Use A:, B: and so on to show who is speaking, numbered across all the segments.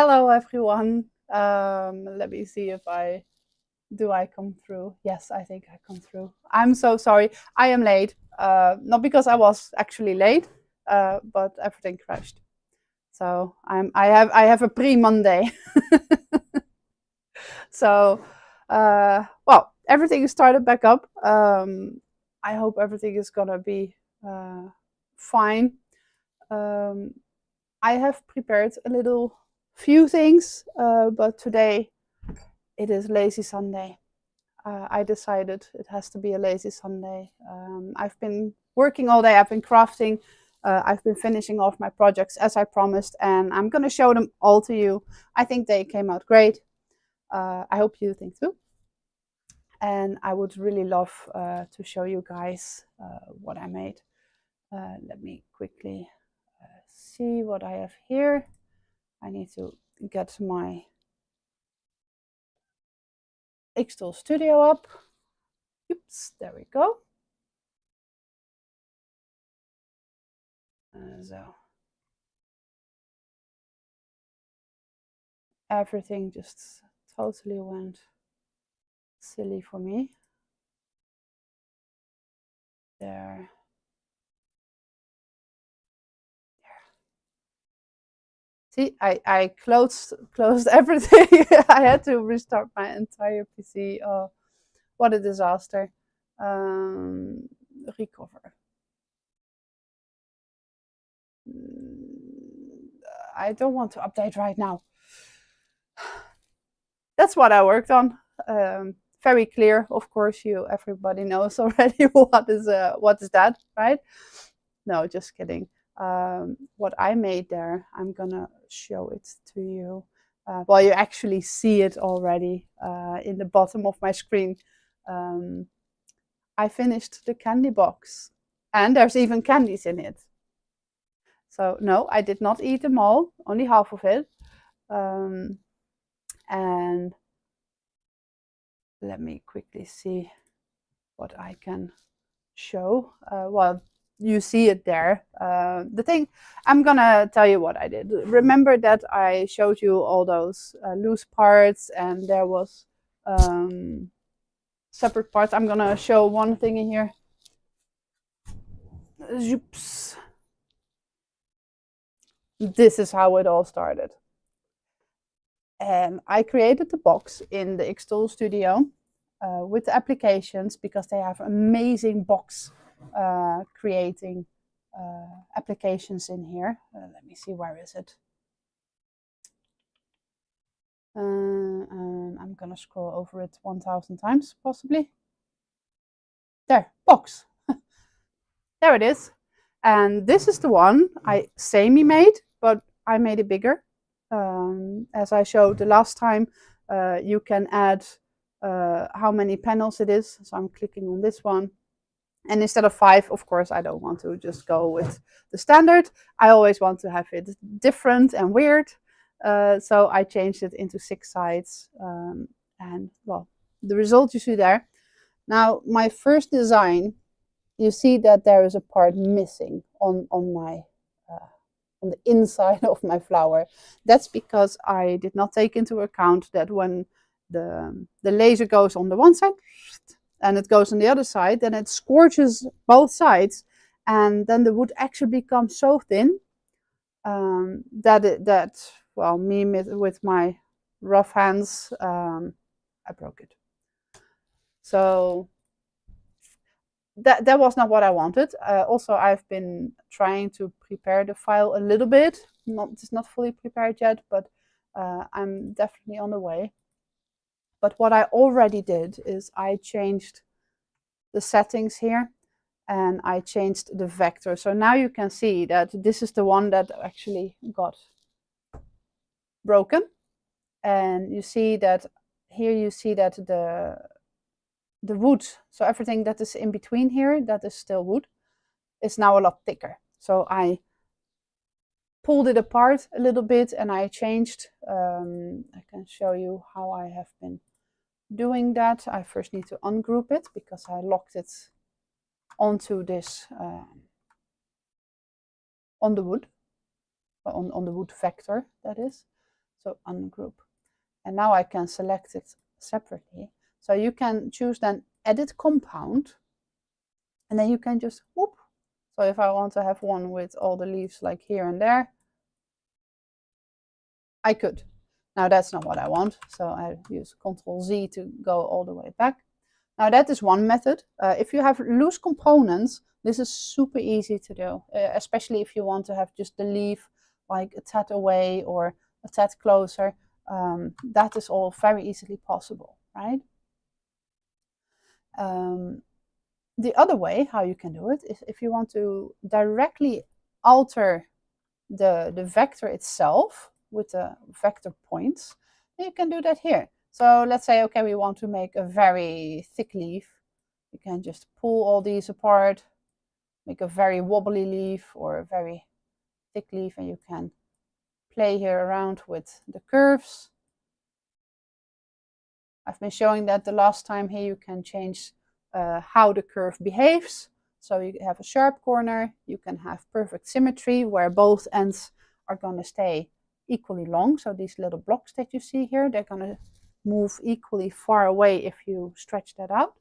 A: Hello everyone. Let me see if I come through. Yes, I think I come through. I'm so sorry. I am late. Not because I was actually late, but everything crashed. So I have a pre-Monday. So well, everything is started back up. I hope everything is gonna be fine. Um, I have prepared a little few things, but today it is lazy Sunday. I decided it has to be a lazy Sunday. I've been working all day, I've been crafting, I've been finishing off my projects as I promised, and I'm going to show them all to you. I think they came out great. I hope you think too. And I would really love to show you guys what I made. Let me quickly see what I have here. I need to get my Xtool Studio up. Oops, there we go. So everything just totally went silly for me. There. See, I closed everything. I had to restart my entire PC. Oh, what a disaster. Recover. I don't want to update right now. That's what I worked on. Very clear, of course. Everybody knows already what is that, right? No, just kidding. What I made there, I'm gonna show it to you. Well, you actually see it already in the bottom of my screen. I finished the candy box, and there's even candies in it. So no, I did not eat them all, only half of it. And let me quickly see what I can show. Well, you see it there. The thing, I'm gonna tell you what I did. Remember that I showed you all those loose parts, and there was separate parts. I'm gonna show one thing in here. Oops. This is how it all started. And I created the box in the Xtool Studio with the applications because they have amazing box creating applications in here. Let me see, where is it? I'm gonna scroll over it 1,000 times, possibly. There, box. There it is. And this is the one I semi-made, but I made it bigger. As I showed the last time, you can add how many panels it is. So I'm clicking on this one. And instead of 5, of course, I don't want to just go with the standard. I always want to have it different and weird. So I changed it into 6 sides. And well, the result you see there. Now, my first design, you see that there is a part missing on the inside of my flower. That's because I did not take into account that when the laser goes on the one side and it goes on the other side, then it scorches both sides, and then the wood actually becomes so thin that well, me with my rough hands, I broke it. So that was not what I wanted. Also, I've been trying to prepare the file a little bit. It's not fully prepared yet, but I'm definitely on the way. But what I already did is I changed the settings here, and I changed the vector. So now you can see that this is the one that actually got broken. And you see that here, you see that the wood, so everything that is in between here, that is still wood, is now a lot thicker. So I pulled it apart a little bit and I changed. I can show you how I have been doing that. I first need to ungroup it because I locked it onto this, on the wood, on the wood vector, that is. So ungroup. And now I can select it separately. So you can choose then edit compound, and then you can just whoop. So if I want to have one with all the leaves like here and there, I could. Now that's not what I want, so I use Ctrl Z to go all the way back. Now that is one method. If you have loose components, this is super easy to do, especially if you want to have just the leaf like a tad away or a tad closer. That is all very easily possible, right? The other way how you can do it is if you want to directly alter the vector itself with the vector points, then you can do that here. So let's say, okay, we want to make a very thick leaf. You can just pull all these apart, make a very wobbly leaf or a very thick leaf, and you can play here around with the curves. I've been showing that the last time. Here you can change how the curve behaves. So you have a sharp corner, you can have perfect symmetry where both ends are going to stay equally long. So these little blocks that you see here, they're going to move equally far away if you stretch that out.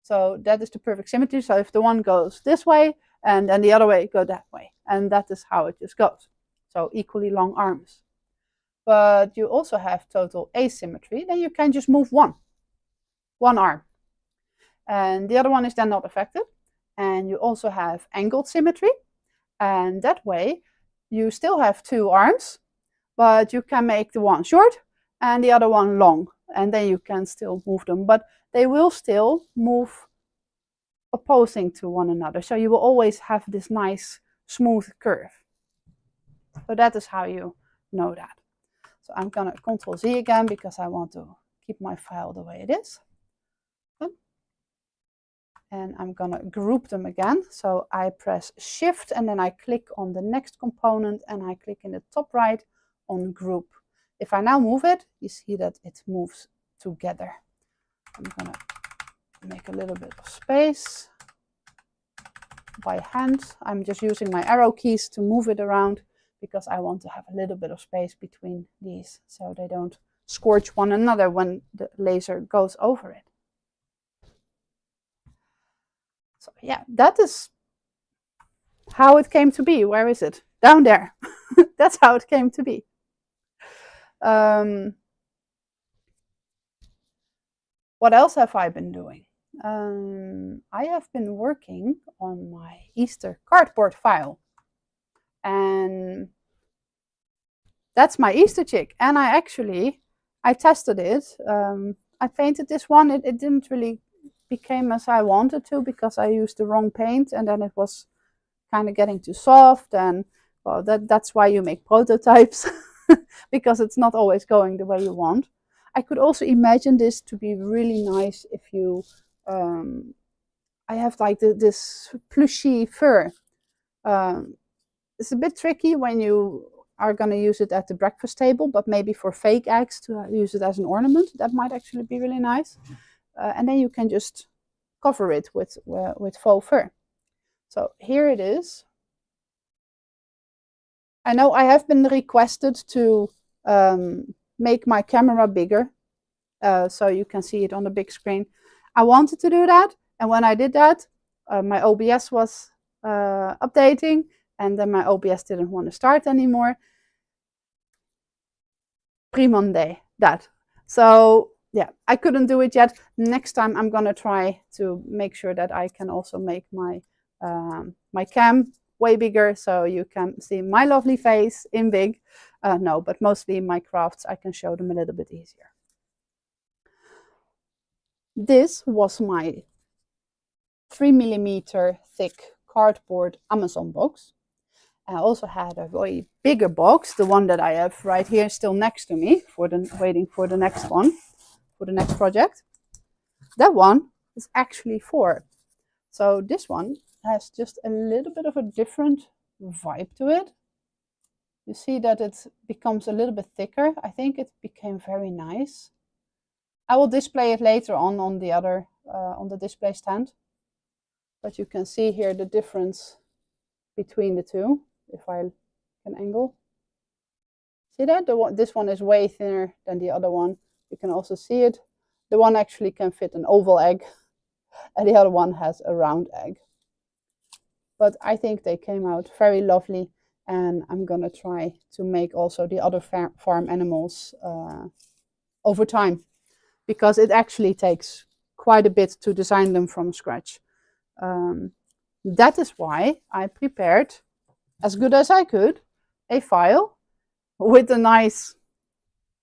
A: So that is the perfect symmetry. So if the one goes this way and then the other way, go that way. And that is how it just goes. So equally long arms. But you also have total asymmetry. Then you can just move one arm. And the other one is then not affected. And you also have angled symmetry. And that way you still have two arms, but you can make the one short and the other one long. And then you can still move them, but they will still move opposing to one another. So you will always have this nice smooth curve. So that is how you know that. So I'm going to Ctrl Z again because I want to keep my file the way it is. And I'm going to group them again. So I press Shift and then I click on the next component and I click in the top right on group. If I now move it, you see that it moves together. I'm going to make a little bit of space by hand. I'm just using my arrow keys to move it around because I want to have a little bit of space between these so they don't scorch one another when the laser goes over it. So yeah, that is how it came to be. Where is it? Down there. That's how it came to be. What else have I been doing? I have been working on my Easter cardboard file. And that's my Easter chick. And I tested it. I painted this one. It didn't really become as I wanted to because I used the wrong paint and then it was kind of getting too soft. And well, that's why you make prototypes because it's not always going the way you want. I could also imagine this to be really nice if you, I have like this plushy fur. It's a bit tricky when you are going to use it at the breakfast table, but maybe for fake eggs to use it as an ornament, that might actually be really nice. And then you can just cover it with faux fur. So here it is. I know I have been requested to make my camera bigger so you can see it on the big screen. I wanted to do that, and when I did that, my OBS was updating, and then my OBS didn't want to start anymore. Pre-Monday, that. So yeah, I couldn't do it yet. Next time I'm gonna try to make sure that I can also make my my cam way bigger so you can see my lovely face in big. No, but mostly my crafts, I can show them a little bit easier. This was my 3mm thick cardboard Amazon box. I also had a way bigger box, the one that I have right here still next to me, waiting for the next one, for the next project. That one is actually 4. So this one has just a little bit of a different vibe to it. You see that it becomes a little bit thicker. I think it became very nice. I will display it later on the other, on the display stand. But you can see here the difference between the two, if I can angle. See that? This one is way thinner than the other one. You can also see it. The one actually can fit an oval egg, and the other one has a round egg. But I think they came out very lovely, and I'm gonna try to make also the other farm animals over time, because it actually takes quite a bit to design them from scratch. That is why I prepared, as good as I could, a file with a nice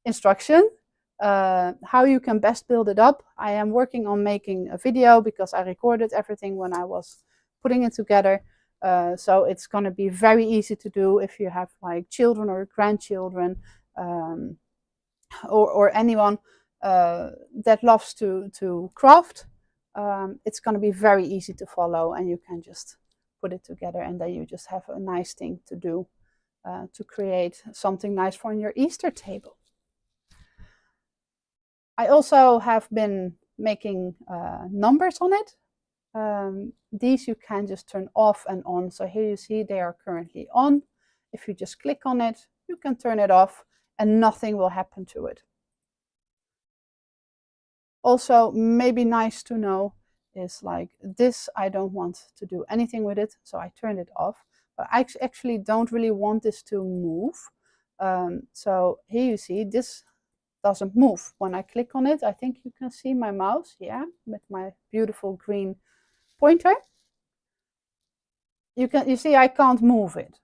A: instruction how you can best build it up. I am working on making a video because I recorded everything when I was putting it together. So it's going to be very easy to do if you have like children or grandchildren, or anyone that loves to craft. It's going to be very easy to follow, and you can just put it together, and then you just have a nice thing to do to create something nice for your Easter table. I also have been making numbers on it. These you can just turn off and on. So here you see they are currently on. If you just click on it, you can turn it off and nothing will happen to it. Also, maybe nice to know is like this, I don't want to do anything with it, so I turned it off. But I actually don't really want this to move. So here you see this doesn't move. When I click on it, I think you can see my mouse, yeah, with my beautiful green pointer. You see I can't move it,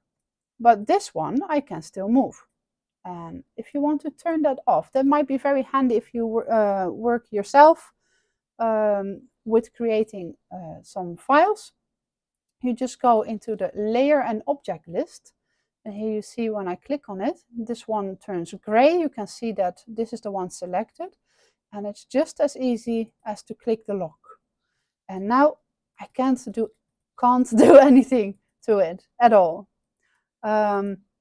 A: but this one I can still move. And if you want to turn that off, that might be very handy if you work yourself with creating some files. You just go into the layer and object list, and here you see when I click on it, this one turns gray. You can see that this is the one selected, and it's just as easy as to click the lock. And now I can't do anything to it at all.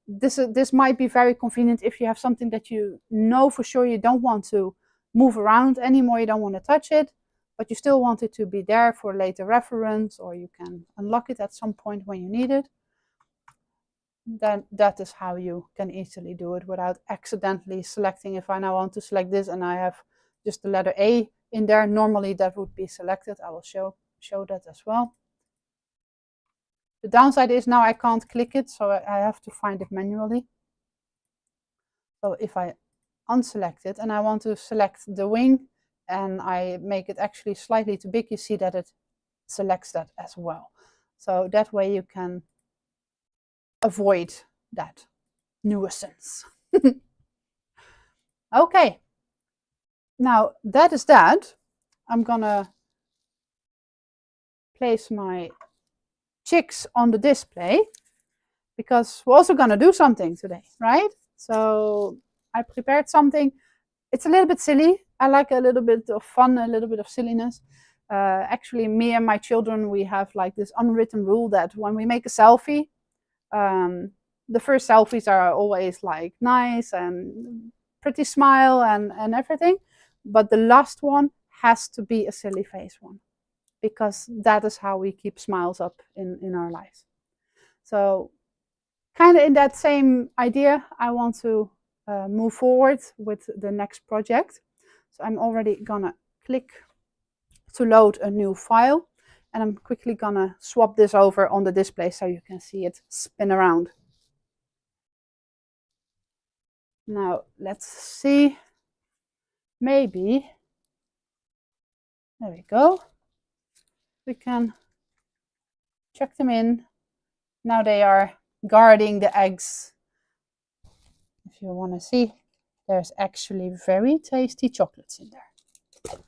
A: This might be very convenient if you have something that you know for sure you don't want to move around anymore, you don't want to touch it, but you still want it to be there for later reference, or you can unlock it at some point when you need it. Then that is how you can easily do it without accidentally selecting. If I now want to select this and I have just the letter A in there, normally that would be selected. I will show that as well. The downside is now I can't click it, so I have to find it manually. So if I unselect it and I want to select the wing and I make it actually slightly too big, you see that it selects that as well. So that way you can avoid that nuisance. Okay, now that is that. I'm gonna place my chicks on the display because we're also gonna do something today, right? So I prepared something. It's a little bit silly. I like a little bit of fun, a little bit of silliness. Actually, me and my children, we have like this unwritten rule that when we make a selfie, the first selfies are always like nice and pretty smile and everything, but the last one has to be a silly face one, because that is how we keep smiles up in our lives. So kind of in that same idea, I want to move forward with the next project. So I'm already gonna click to load a new file, and I'm quickly gonna swap this over on the display so you can see it spin around. Now let's see, maybe, there we go. We can check them in. Now they are guarding the eggs. If you want to see, there's actually very tasty chocolates in there.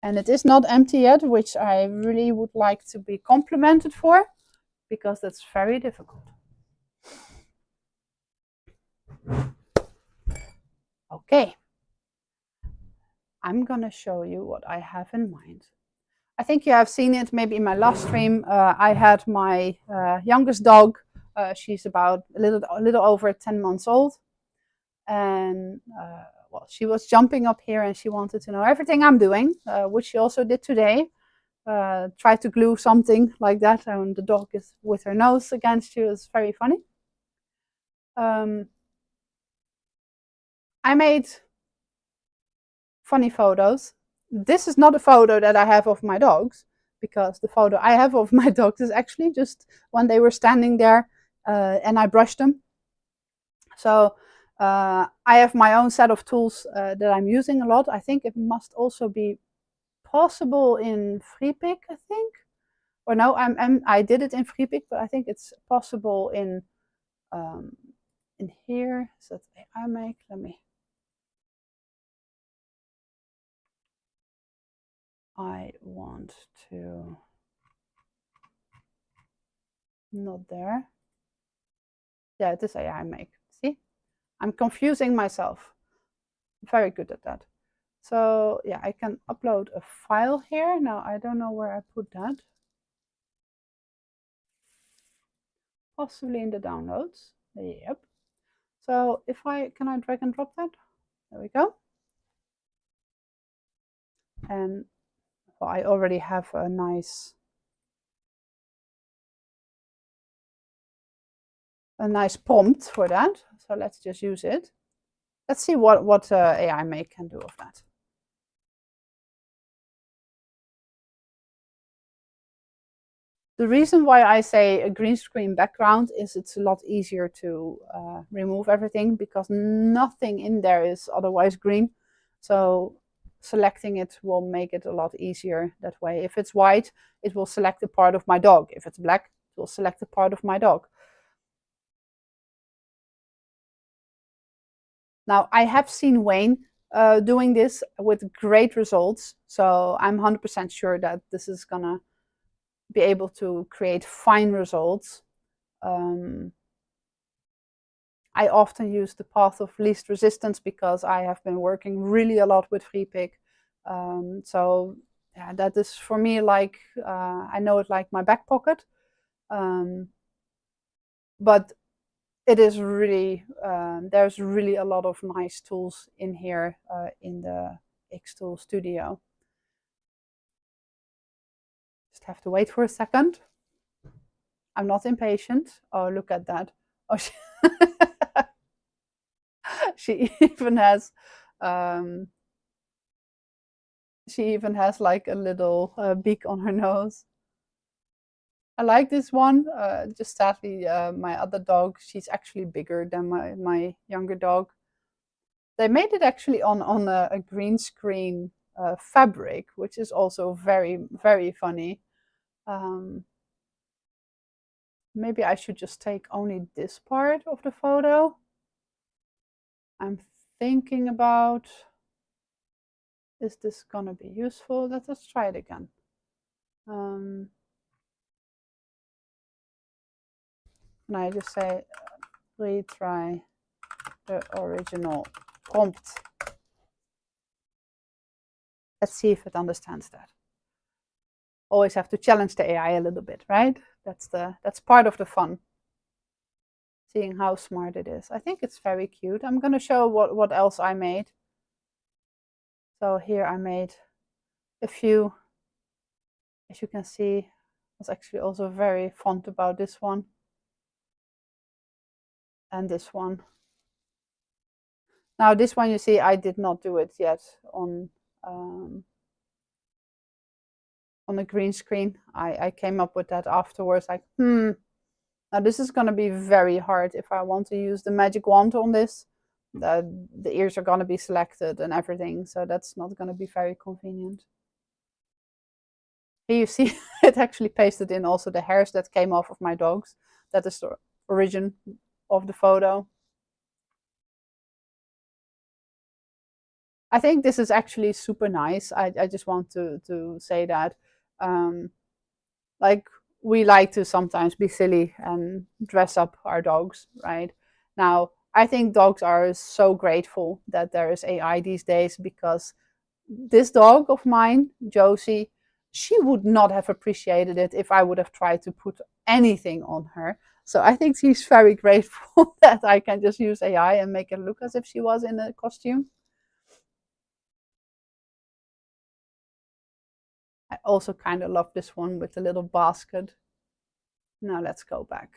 A: And it is not empty yet, which I really would like to be complimented for, because that's very difficult. Okay, I'm gonna show you what I have in mind. I think you have seen it maybe in my last stream. I had my youngest dog. She's about a little over 10 months old, and well, she was jumping up here and she wanted to know everything I'm doing, which she also did today. Tried to glue something like that, and the dog is with her nose against you. It's very funny. I made funny photos. This is not a photo that I have of my dogs, because the photo I have of my dogs is actually just when they were standing there and I brushed them. So I have my own set of tools that I'm using a lot. I think it must also be possible in FreePic, I think. Or no, I did it in FreePic, but I think it's possible in here. So I make, let me. I want to, not there. Yeah, it is AI make. See, I'm confusing myself. Very good at that. So yeah, I can upload a file here. Now I don't know where I put that. Possibly in the downloads. Yep. So if can I drag and drop that? There we go. And well, I already have a nice prompt for that. So let's just use it. Let's see what AI Make can do of that. The reason why I say a green screen background is it's a lot easier to remove everything, because nothing in there is otherwise green. So selecting it will make it a lot easier that way. If it's white, it will select the part of my dog. If it's black, it will select the part of my dog. Now, I have seen Wayne doing this with great results. So I'm 100% sure that this is going to be able to create fine results. I often use the path of least resistance because I have been working really a lot with FreePic. So yeah, that is for me like, I know it like my back pocket. But it is really, there's really a lot of nice tools in here in the Xtool Studio. Just have to wait for a second. I'm not impatient. Oh, look at that. Oh, she even has like a little beak on her nose. I like this one. Just sadly, my other dog, she's actually bigger than my younger dog. They made it actually on a green screen fabric, which is also very, very funny. Maybe I should just take only this part of the photo. I'm thinking about, is this gonna be useful? Let's try it again. And I just say retry the original prompt. Let's see if it understands that. Always have to challenge the AI a little bit, right? That's part of the fun. Seeing how smart it is. I think it's very cute. I'm going to show what else I made. So here I made a few. As you can see, I was actually also very fond about this one. And this one. Now this one, you see, I did not do it yet on a green screen. I came up with that afterwards, like, now this is going to be very hard if I want to use the magic wand on this. The ears are going to be selected and everything, so that's not going to be very convenient. Here you see it actually pasted in also the hairs that came off of my dogs. That is the origin of the photo. I think this is actually super nice. I just want to say that. Like, we like to sometimes be silly and dress up our dogs, right? Now, I think dogs are so grateful that there is AI these days, because this dog of mine, Josie, she would not have appreciated it if I would have tried to put anything on her. So I think she's very grateful that I can just use AI and make it look as if she was in a costume. I also kind of love this one with the little basket. Now let's go back.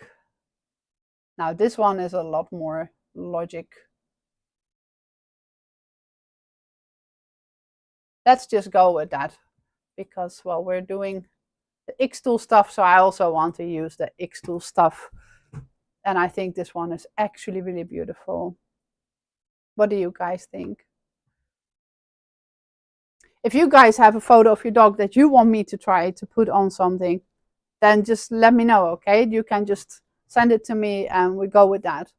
A: Now this one is a lot more logic. Let's just go with that because, well, we're doing the Xtool stuff, so I also want to use the Xtool stuff. And I think this one is actually really beautiful. What do you guys think? If you guys have a photo of your dog that you want me to try to put on something, then just let me know, okay? You can just send it to me and we go with that.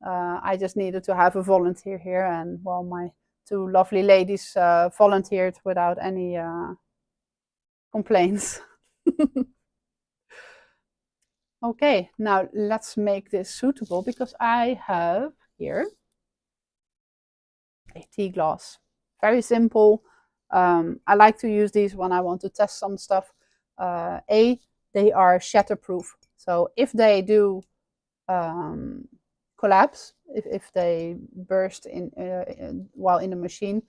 A: I just needed to have a volunteer here, and well, my two lovely ladies volunteered without any complaints. Okay, now let's make this suitable because I have here a tea glass. Very simple. I like to use these when I want to test some stuff. They are shatterproof. So if they do collapse, if they burst while in the machine,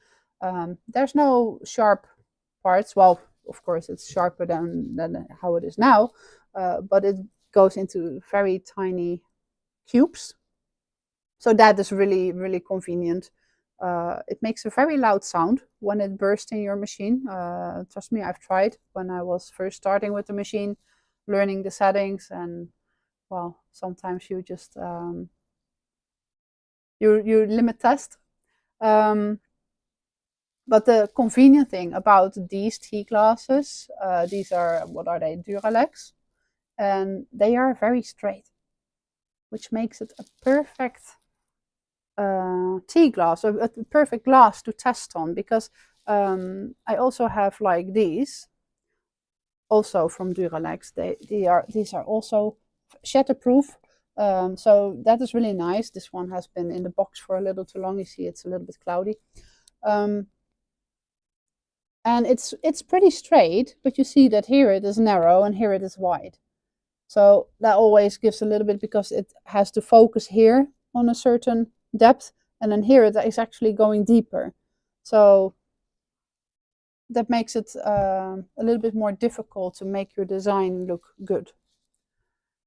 A: there's no sharp parts. Well, of course, it's sharper than how it is now, but it goes into very tiny cubes. So that is really, really convenient. It makes a very loud sound when it bursts in your machine. Trust me, I've tried when I was first starting with the machine, learning the settings, and well, sometimes you just you limit test. But the convenient thing about these tea glasses, these are, what are they, Duralex, and they are very straight, which makes it a perfect tea glass, a perfect glass to test on, because I also have like these, also from Duralex. These are also shatterproof, so that is really nice. This one has been in the box for a little too long. You see, it's a little bit cloudy, and it's pretty straight. But you see that here it is narrow and here it is wide. So that always gives a little bit, because it has to focus here on a certain depth, and then here it is actually going deeper. So that makes it a little bit more difficult to make your design look good.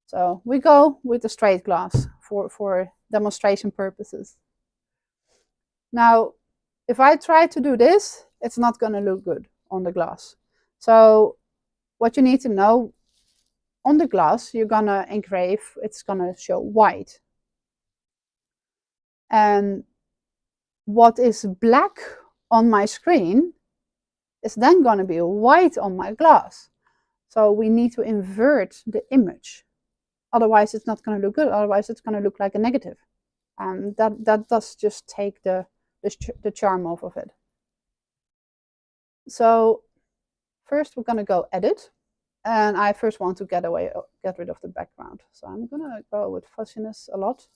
A: So we go with the straight glass for demonstration purposes. Now, if I try to do this, it's not going to look good on the glass. So what you need to know, on the glass, you're going to engrave, it's going to show white. And what is black on my screen is then going to be white on my glass. So we need to invert the image. Otherwise, it's not going to look good. Otherwise, it's going to look like a negative. And that does just take the charm off of it. So first, we're going to go edit. And I first want to get rid of the background. So I'm going to go with fuzziness a lot.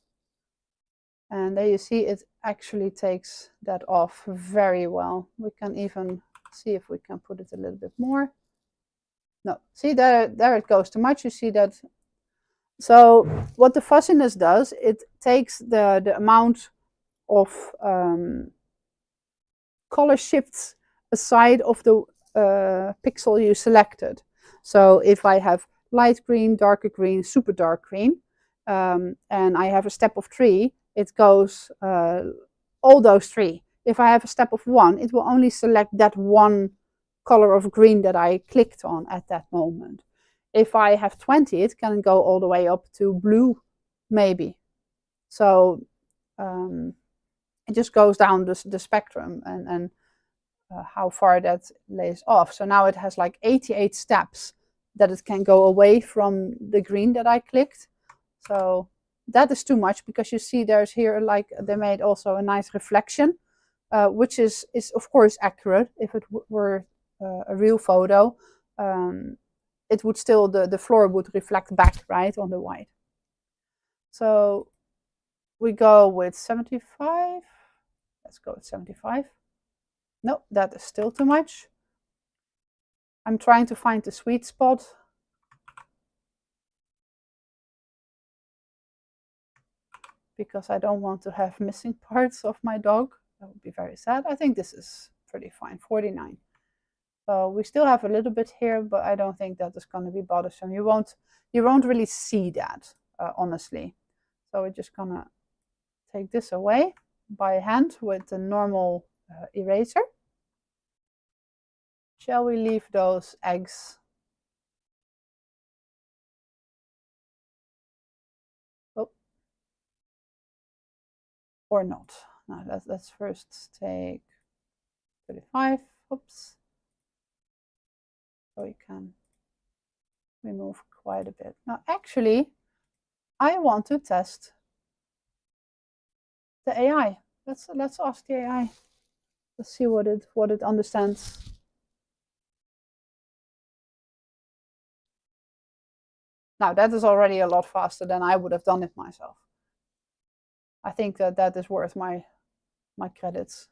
A: And there you see it actually takes that off very well. We can even see if we can put it a little bit more. No, see there it goes too much. You see that. So what the fuzziness does, it takes the amount of color shifts aside of the pixel you selected. So if I have light green, darker green, super dark green, and I have a step of 3, it goes all those 3. If I have a step of 1, it will only select that one color of green that I clicked on at that moment. If I have 20, it can go all the way up to blue, maybe. So it just goes down the spectrum and how far that lays off. So now it has like 88 steps that it can go away from the green that I clicked. So that is too much, because you see there's here, like, they made also a nice reflection, which is of course accurate. If it were a real photo, it would still, the floor would reflect back, right, on the white. So we go with 75. Let's go with 75. No, that is still too much. I'm trying to find the sweet spot. Because I don't want to have missing parts of my dog. That would be very sad. I think this is pretty fine, 49. So we still have a little bit here, but I don't think that is going to be bothersome. You won't really see that, honestly. So we're just gonna take this away by hand with a normal eraser. Shall we leave those eggs? Oh. Or not? Now let's first take 35. Oops. So we can remove quite a bit. Now actually, I want to test the AI. Let's ask the AI. Let's see what it understands. Now that is already a lot faster than I would have done it myself. I think that is worth my credits.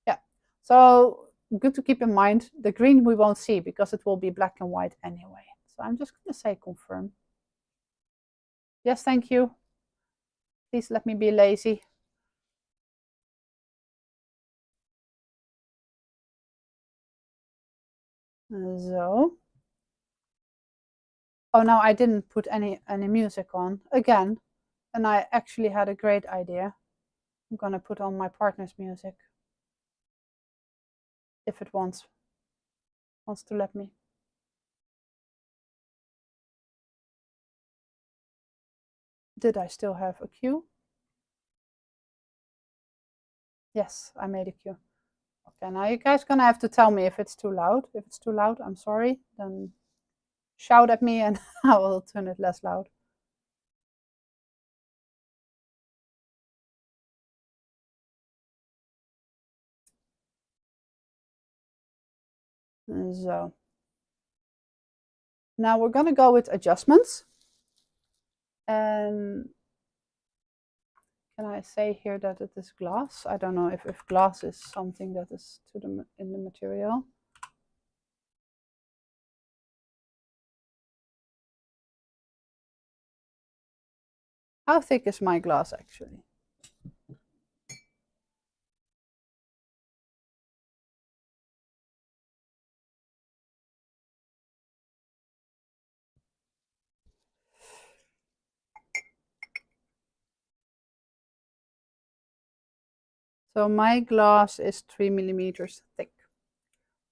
A: Yeah, so good to keep in mind, the green we won't see because it will be black and white anyway. So I'm just going to say confirm. Yes, thank you. Please let me be lazy. So. Oh, no, I didn't put any music on again, and I actually had a great idea. I'm gonna put on my partner's music if it wants to let me. Did I still have a cue? Yes, I made a cue. Okay, now you guys gonna have to tell me if it's too loud. If it's too loud, I'm sorry. Then shout at me and I will turn it less loud. So now we're gonna go with adjustments. And can I say here that it is glass? I don't know if glass is something that is in the material. How thick is my glass actually? So my glass is 3 millimeters thick.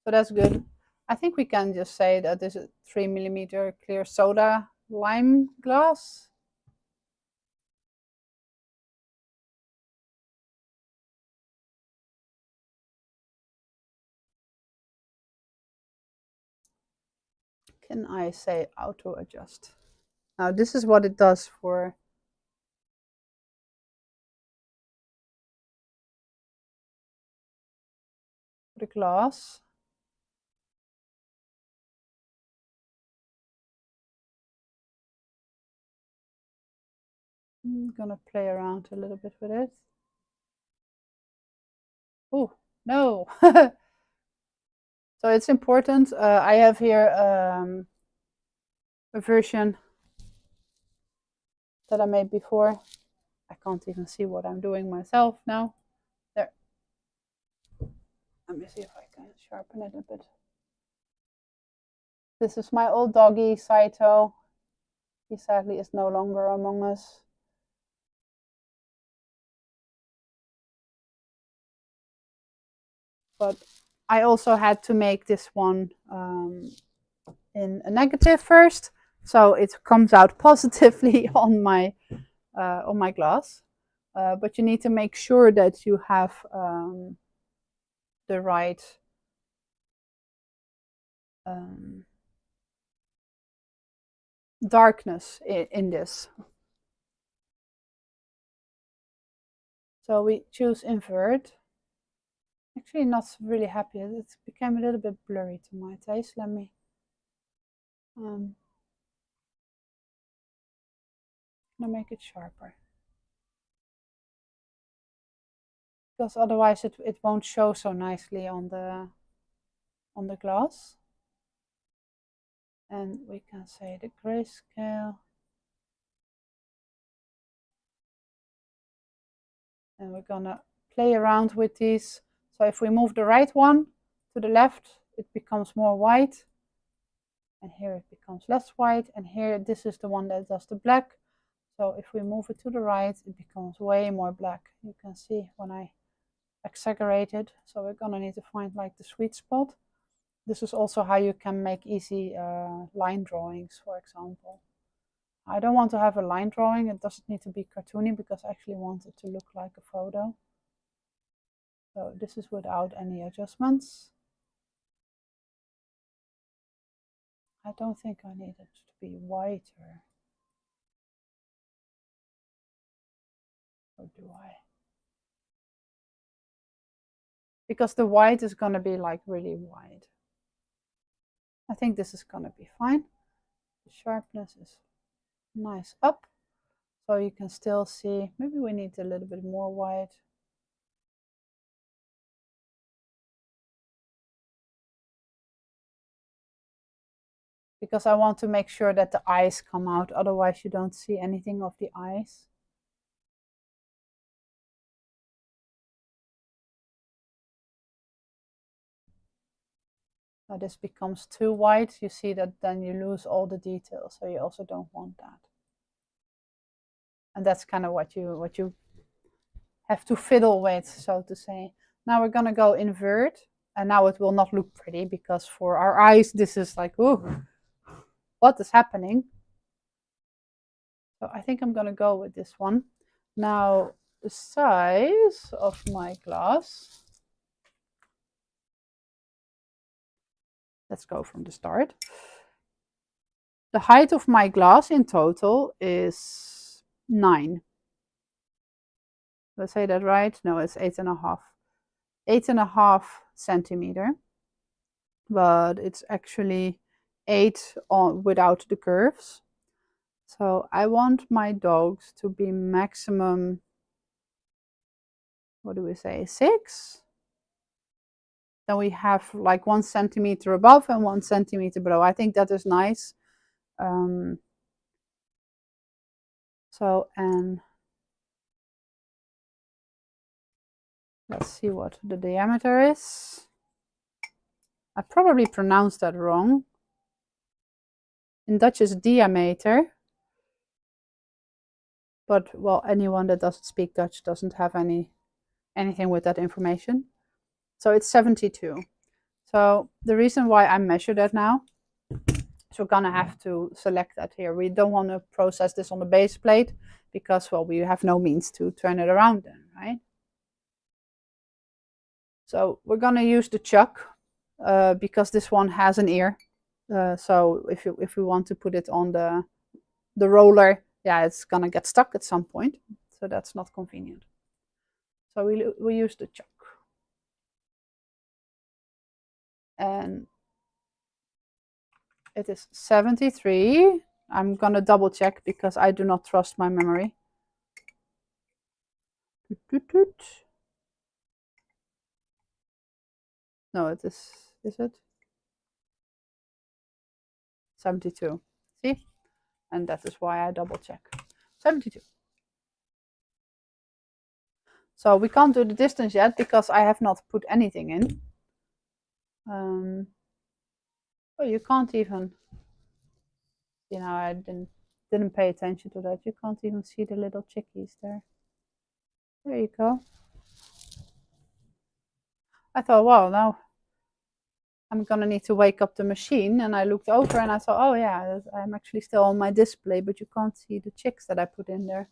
A: So that's good. I think we can just say that this is 3 millimeter clear soda lime glass. Can I say auto adjust? Now this is what it does for the glass. I'm gonna play around a little bit with it. Oh, no. So it's important. I have here a version that I made before. I can't even see what I'm doing myself now. There. Let me see if I can sharpen it a bit. This is my old doggy, Saito. He sadly is no longer among us. But I also had to make this one in a negative first, so it comes out positively on my glass. But you need to make sure that you have the right darkness in this. So we choose invert. Actually not really happy. It became a little bit blurry to my taste. Let me make it sharper. Because otherwise it won't show so nicely on the glass. And we can say the grayscale. And we're gonna play around with these So if we move the right one to the left, it becomes more white. And here it becomes less white. And here, this is the one that does the black. So if we move it to the right, it becomes way more black. You can see when I exaggerate it. So we're gonna need to find like the sweet spot. This is also how you can make easy line drawings, for example. I don't want to have a line drawing. It doesn't need to be cartoony because I actually want it to look like a photo. So this is without any adjustments. I don't think I need it to be whiter. Or do I? Because the white is going to be like really white. I think this is going to be fine. The sharpness is nice up. So you can still see, maybe we need a little bit more white. Because I want to make sure that the eyes come out, otherwise you don't see anything of the eyes. Now this becomes too white, you see that then you lose all the details, so you also don't want that. And that's kind of what you have to fiddle with, so to say. Now we're gonna go invert, and now it will not look pretty because for our eyes this is like, ooh, what is happening? So I think I'm gonna go with this one. Now the size of my glass. Let's go from the start. The height of my glass in total is 9. Did I say that right? No, it's 8.5. 8.5 centimeter. But it's actually 8 without the curves. So I want my dogs to be maximum, what do we say, 6? Then we have like 1 centimeter above and 1 centimeter below. I think that is nice. And let's see what the diameter is. I probably pronounced that wrong. In Dutch it's diameter. But, well, anyone that doesn't speak Dutch doesn't have anything with that information. So it's 72. So the reason why I measure that now, so we're gonna have to select that here. We don't want to process this on the base plate because, well, we have no means to turn it around then, right? So we're gonna use the chuck because this one has an ear. So if we want to put it on the roller, yeah, it's gonna get stuck at some point. So that's not convenient. So we use the chuck. And it is 73. I'm gonna double check because I do not trust my memory. No, it is it? 72. See? And that is why I double check. 72. So we can't do the distance yet because I have not put anything in. Oh, you can't even, you know, I didn't pay attention to that. You can't even see the little chickies there. There you go. I thought, well, now I'm gonna need to wake up the machine. And I looked over and I thought, oh yeah, I'm actually still on my display, but you can't see the chicks that I put in there.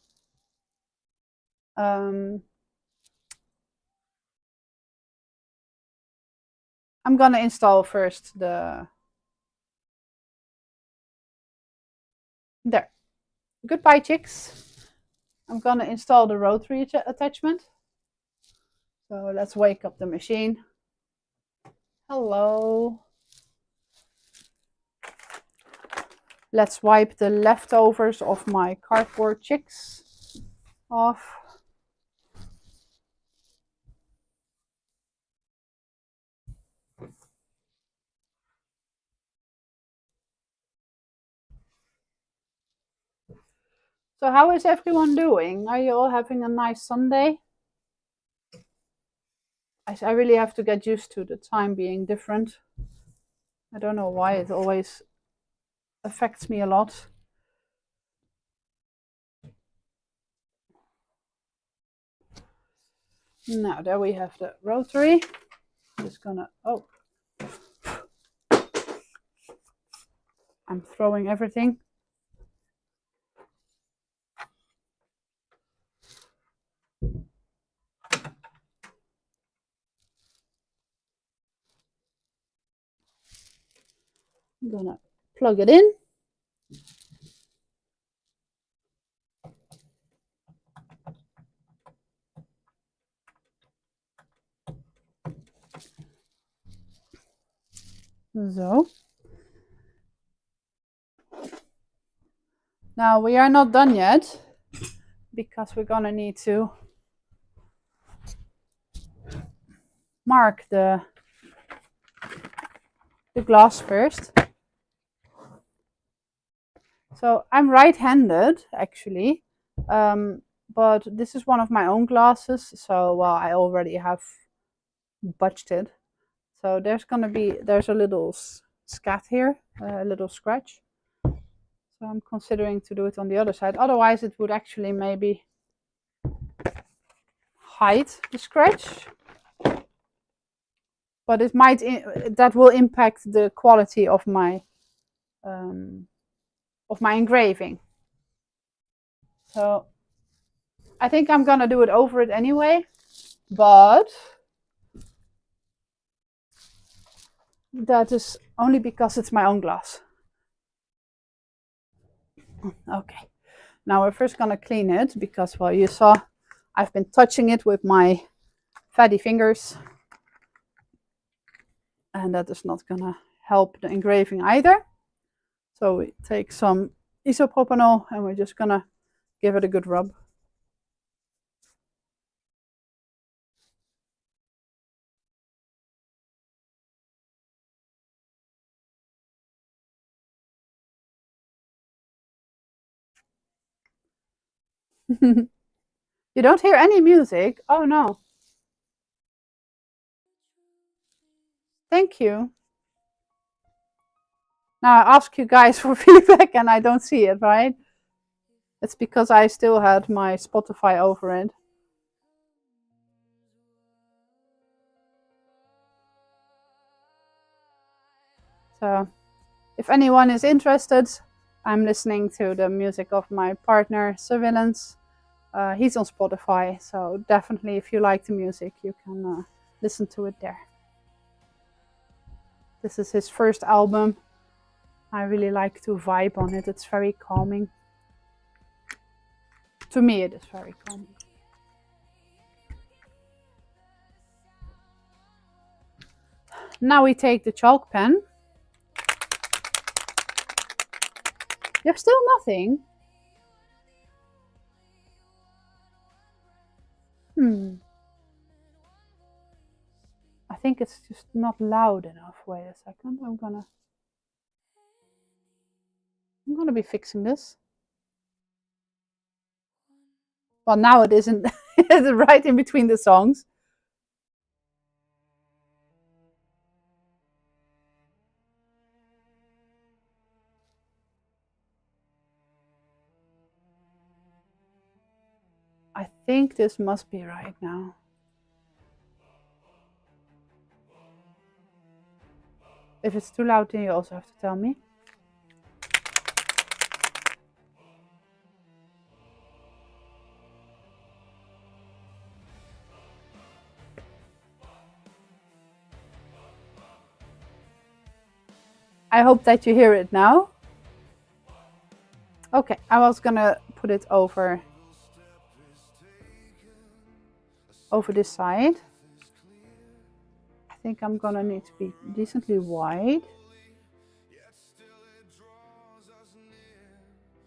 A: I'm gonna install first there. Goodbye, chicks. I'm gonna install the rotary attachment. So let's wake up the machine. Hello. Let's wipe the leftovers of my cardboard chicks off. So how is everyone doing? Are you all having a nice Sunday? I really have to get used to the time being different. I don't know why it always affects me a lot. Now there we have the rotary. I'm just gonna, oh, I'm throwing everything. I'm gonna plug it in. So now we are not done yet because we're gonna need to mark the glass first. So I'm right-handed actually, but this is one of my own glasses. So well, I already have budgeted. So there's a little scat here, a little scratch. So I'm considering to do it on the other side. Otherwise, it would actually maybe hide the scratch, but it might that will impact the quality of my engraving. So I think I'm gonna do it over it anyway, but that is only because it's my own glass. Okay, now we're first gonna clean it because, well, you saw I've been touching it with my fatty fingers, and that is not gonna help the engraving either. So we take some isopropanol and we're just gonna give it a good rub. You don't hear any music? Oh no. Thank you. Now I ask you guys for feedback and I don't see it, right? It's because I still had my Spotify over it. So if anyone is interested, I'm listening to the music of my partner, Surveillance. He's on Spotify, so definitely if you like the music, you can listen to it there. This is his first album. I really like to vibe on it. It's very calming. To me, it is very calming. Now we take the chalk pen. You have still nothing? I think it's just not loud enough. Wait a second. I'm gonna be fixing this. Well, now it isn't. It's right in between the songs. I think this must be right now. If it's too loud, then you also have to tell me. I hope that you hear it now. Okay, I was gonna put it over this side. I think I'm gonna need to be decently wide.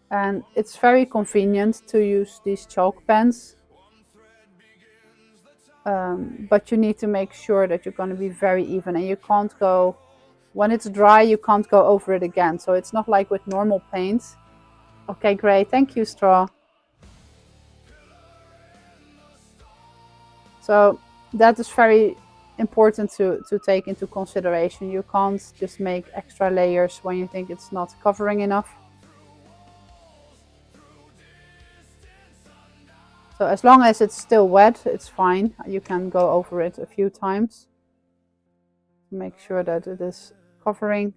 A: And it's very convenient to use these chalk pens. But you need to make sure that you're going to be very even, and you can't go, when it's dry, you can't go over it again. So it's not like with normal paints. Okay, great. Thank you, Straw. So that is very important to take into consideration. You can't just make extra layers when you think it's not covering enough. So as long as it's still wet, it's fine. You can go over it a few times to make sure that it is covering.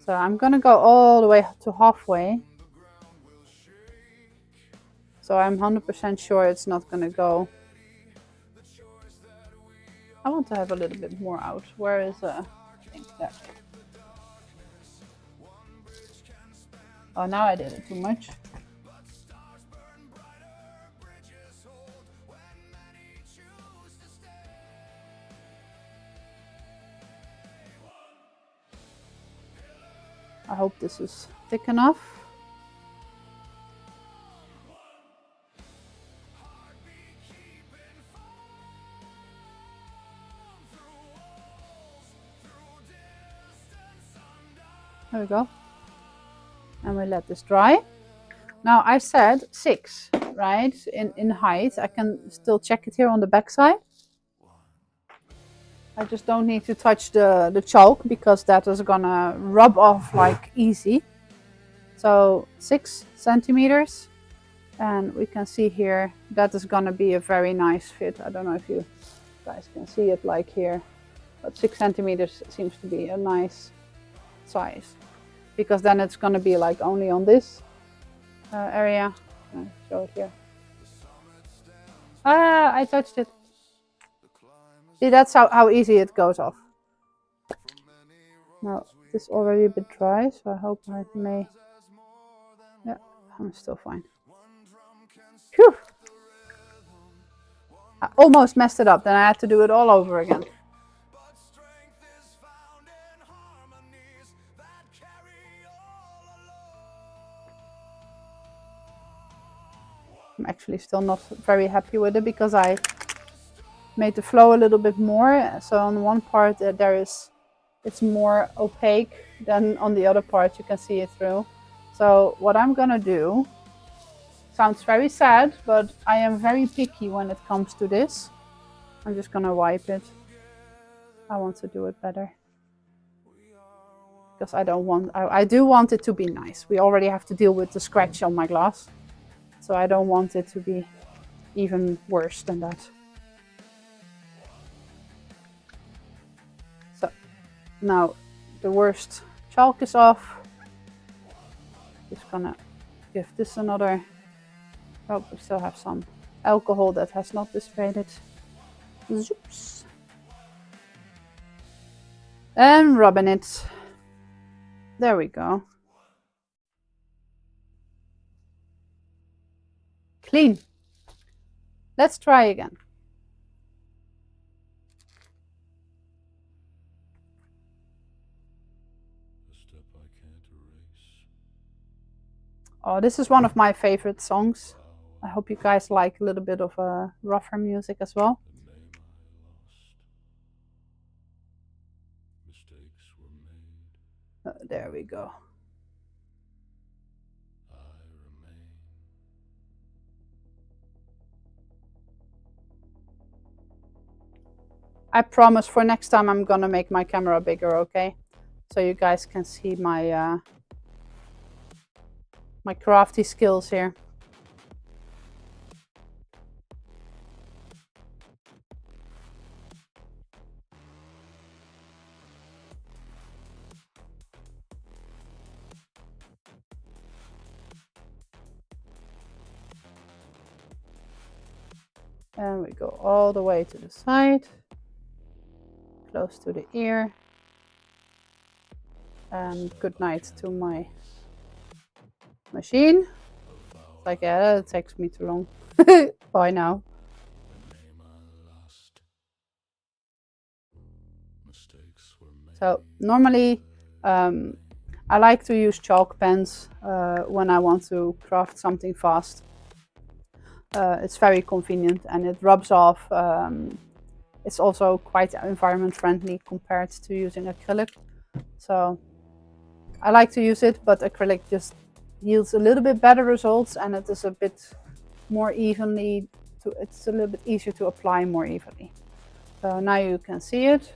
A: So I'm gonna go all the way to halfway. So I'm 100% sure it's not gonna go. I want to have a little bit more out. Where is I think that. Oh, now I did it too much. I hope this is thick enough. There we go. And we let this dry. Now I said 6, right? In height. I can still check it here on the back side. I just don't need to touch the chalk because that is gonna rub off like easy. So 6 centimeters. And we can see here that is gonna be a very nice fit. I don't know if you guys can see it like here, but 6 centimeters seems to be a nice size, because then it's gonna be like only on this area. I'll show it here. Ah, I touched it. See, that's how easy it goes off. Now, this is already a bit dry, so I hope I may... Yeah, I'm still fine. Phew! I almost messed it up, then I had to do it all over again. I'm actually still not very happy with it because I made the flow a little bit more. So on one part it's more opaque than on the other part you can see it through. So what I'm gonna do sounds very sad, but I am very picky when it comes to this. I'm just gonna wipe it. I want to do it better because I do want it to be nice. We already have to deal with the scratch on my glass, so I don't want it to be even worse than that. So now the worst chalk is off. Just gonna give this another... Oh, we still have some alcohol that has not dissipated. Zoops. And rubbing it. There we go. Clean. Let's try again. Oh, this is one of my favorite songs. I hope you guys like a little bit of rougher music as well. There we go. I promise for next time I'm gonna make my camera bigger, okay? So you guys can see my my crafty skills here. And we go all the way to the side, close to the ear. And good night to my machine. It's like, yeah, it takes me too long. Bye now. So normally I like to use chalk pens when I want to craft something fast. It's very convenient and it rubs off It's also quite environment friendly compared to using acrylic. So I like to use it, but acrylic just yields a little bit better results, and it is a bit more evenly, it's a little bit easier to apply more evenly. So now you can see it.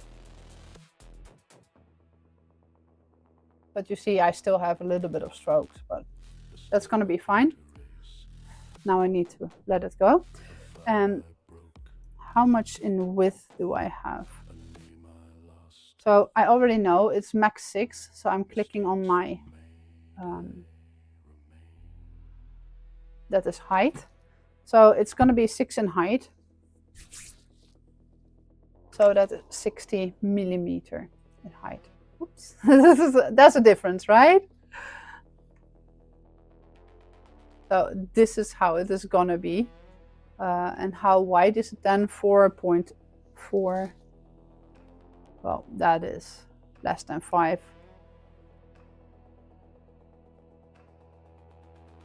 A: But you see I still have a little bit of strokes, but that's going to be fine. Now I need to let it go. And how much in width do I have? So I already know it's max 6, so I'm clicking on my, that is height. So it's going to be 6 in height. So that is 60 millimeter in height. Oops, that's a difference, right? So this is how it is going to be. And how wide is it then? 4.4. Well, that is less than 5.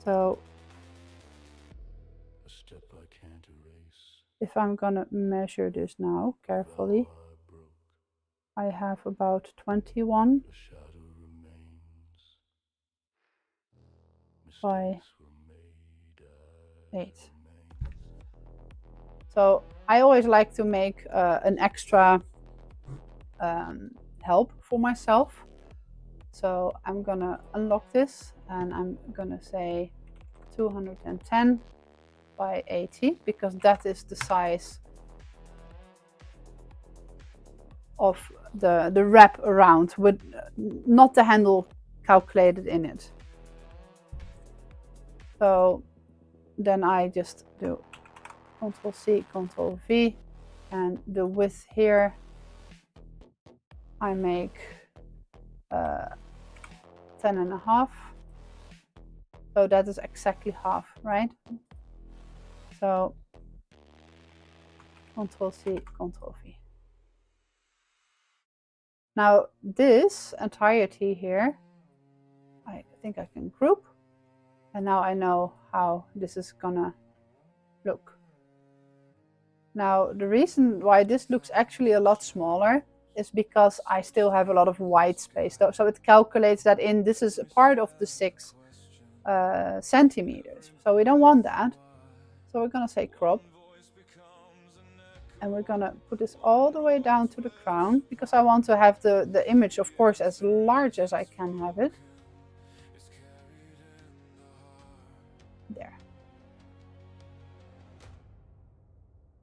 A: So if I'm gonna measure this now carefully, I have about 21 by 8. So I always like to make an extra help for myself. So I'm gonna unlock this and I'm gonna say 210 by 80, because that is the size of the wrap around, with not the handle calculated in it. So then I just do Ctrl C, Ctrl V, and the width here I make 10.5. So that is exactly half, right? So Ctrl C, Ctrl V. Now this entirety here, I think I can group. And now I know how this is gonna look. Now the reason why this looks actually a lot smaller is because I still have a lot of white space. So it calculates that in, this is a part of the 6 centimeters. So we don't want that. So we're gonna say crop. And we're gonna put this all the way down to the crown, because I want to have the image, of course, as large as I can have it. There.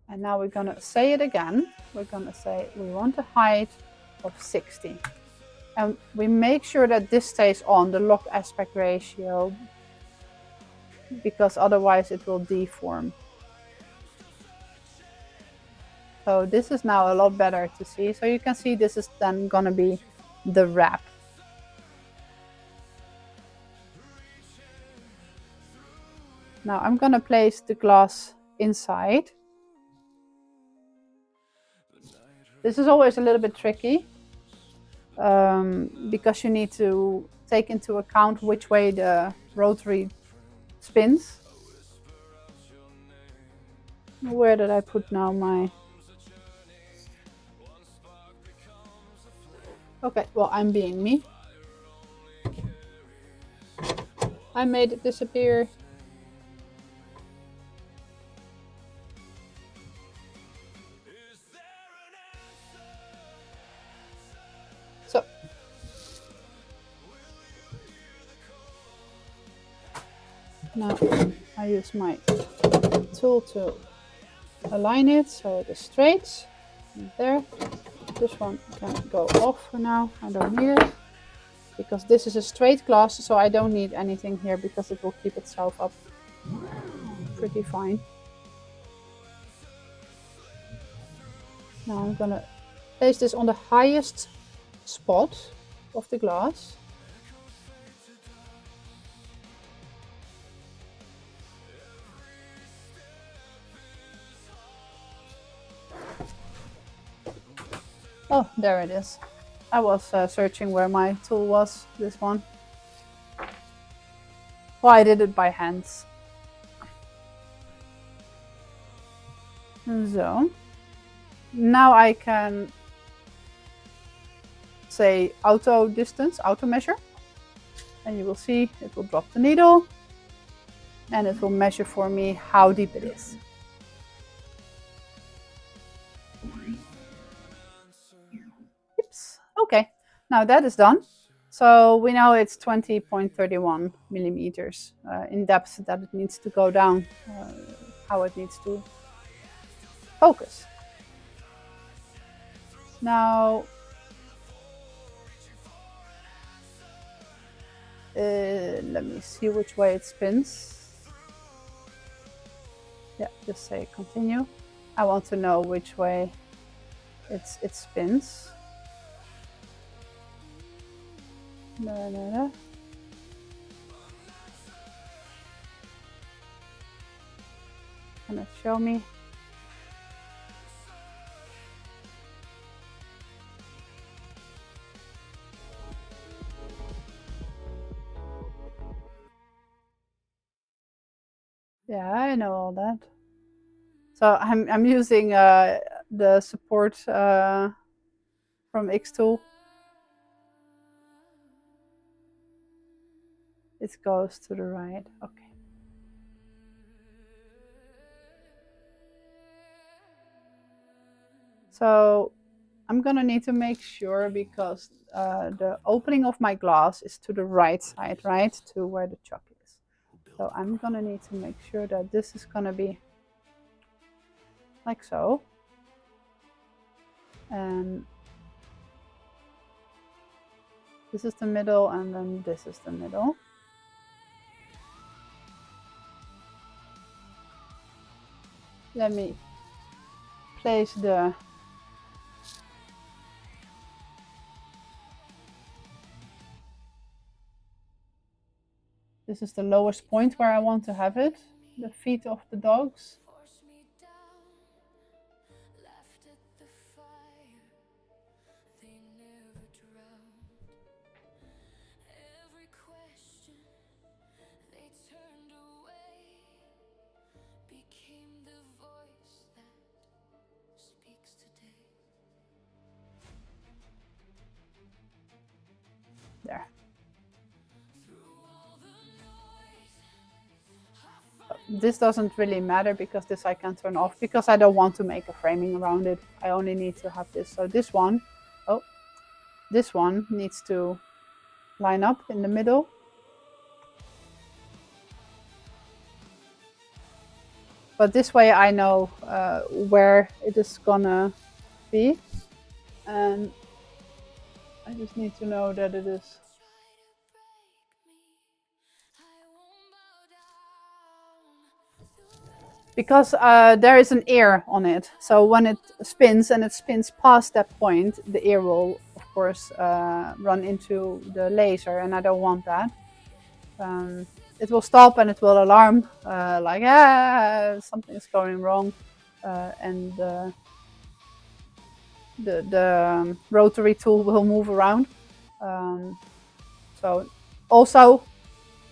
A: And now we're gonna say it again. We're gonna say we want a height of 60. And we make sure that this stays on, the lock aspect ratio, because otherwise it will deform. So this is now a lot better to see. So you can see this is then gonna be the wrap. Now I'm gonna place the glass inside. This is always a little bit tricky, because you need to take into account which way the rotary spins. Where did I put now my... Okay, well, I'm being me. I made it disappear. So now I use my tool to align it so it is straight. And there. This one can go off for now. I don't need it, because this is a straight glass, so I don't need anything here, because it will keep itself up pretty fine. Now I'm gonna place this on the highest spot of the glass. Oh, there it is. I was searching where my tool was, this one. Well, I did it by hands. So Now I can say auto distance, auto measure, and you will see it will drop the needle and it will measure for me how deep it is. Oops. Okay, now that is done. So we know it's 20.31 millimeters in depth that it needs to go down, how it needs to focus. Now, let me see which way it spins. Yeah, just say continue. I want to know which way it spins. Da, da, da. Can it show me? Yeah, I know all that. So I'm using the support from Xtool. It goes to the right. Okay. So I'm gonna need to make sure because the opening of my glass is to the right side, right? To where the chuck is. So I'm gonna need to make sure that this is gonna be like so. And this is the middle and then this is the middle. Let me place the this is the lowest point where I want to have it, the feet of the dogs. There. This doesn't really matter because this I can turn off because I don't want to make a framing around it. I only need to have this. So this one, oh, this one needs to line up in the middle. But this way I know where it is gonna be. And I just need to know that it is because there is an ear on it. So when it spins and it spins past that point, the ear will, of course, run into the laser, and I don't want that. It will stop and it will alarm, like, something is going wrong, and the rotary tool will move around. So also,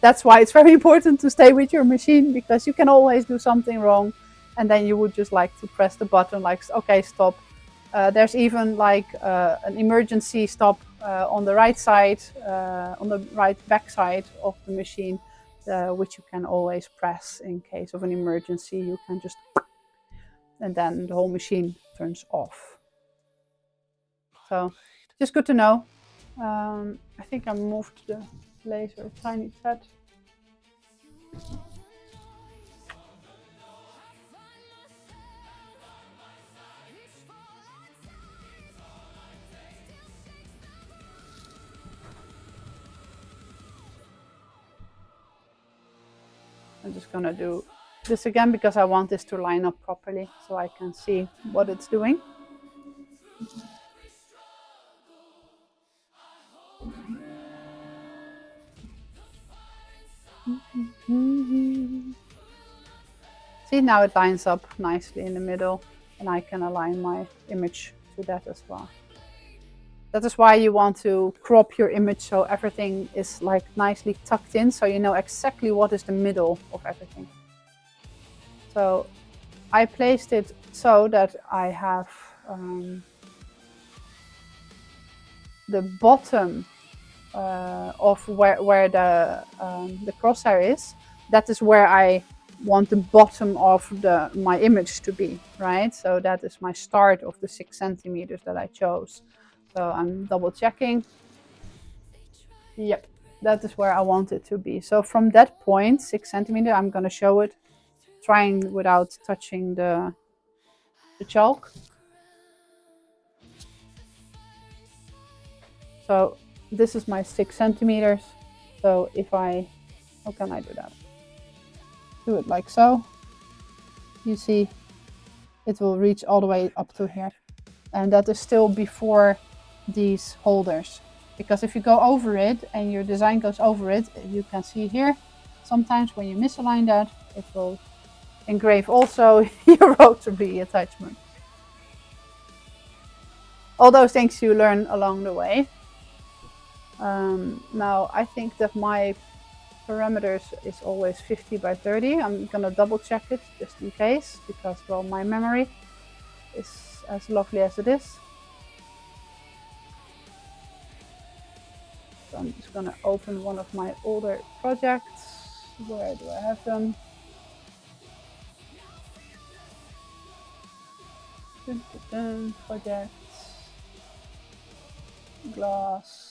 A: that's why it's very important to stay with your machine because you can always do something wrong and then you would just like to press the button like, okay, stop. There's even like an emergency stop on the right side, on the right back side of the machine, which you can always press in case of an emergency. You can just, and then the whole machine turns off. So just good to know. I think I moved the laser a tiny tad. I'm just gonna do this again because I want this to line up properly so I can see what it's doing. See, now it lines up nicely in the middle and I can align my image to that as well. That is why you want to crop your image so everything is like nicely tucked in so you know exactly what is the middle of everything. So I placed it so that I have the bottom of where the crosshair is, that is where I want the bottom of my image to be, right? So that is my start of the 6 centimeters that I chose. So I'm double checking. Yep, that is where I want it to be. So from that point, 6 centimeters, I'm going to show it, trying without touching the chalk. So this is my 6 centimeters. So if how can I do that? Do it like so. You see, it will reach all the way up to here. And that is still before these holders. Because if you go over it and your design goes over it, you can see here, sometimes when you misalign that, it will engrave also your rotary attachment. All those things you learn along the way. Now I think that my parameters is always 50 by 30. I'm gonna double check it just in case, because well, my memory is as lovely as it is. So I'm just gonna open one of my older projects. Where do I have them? Projects, glass.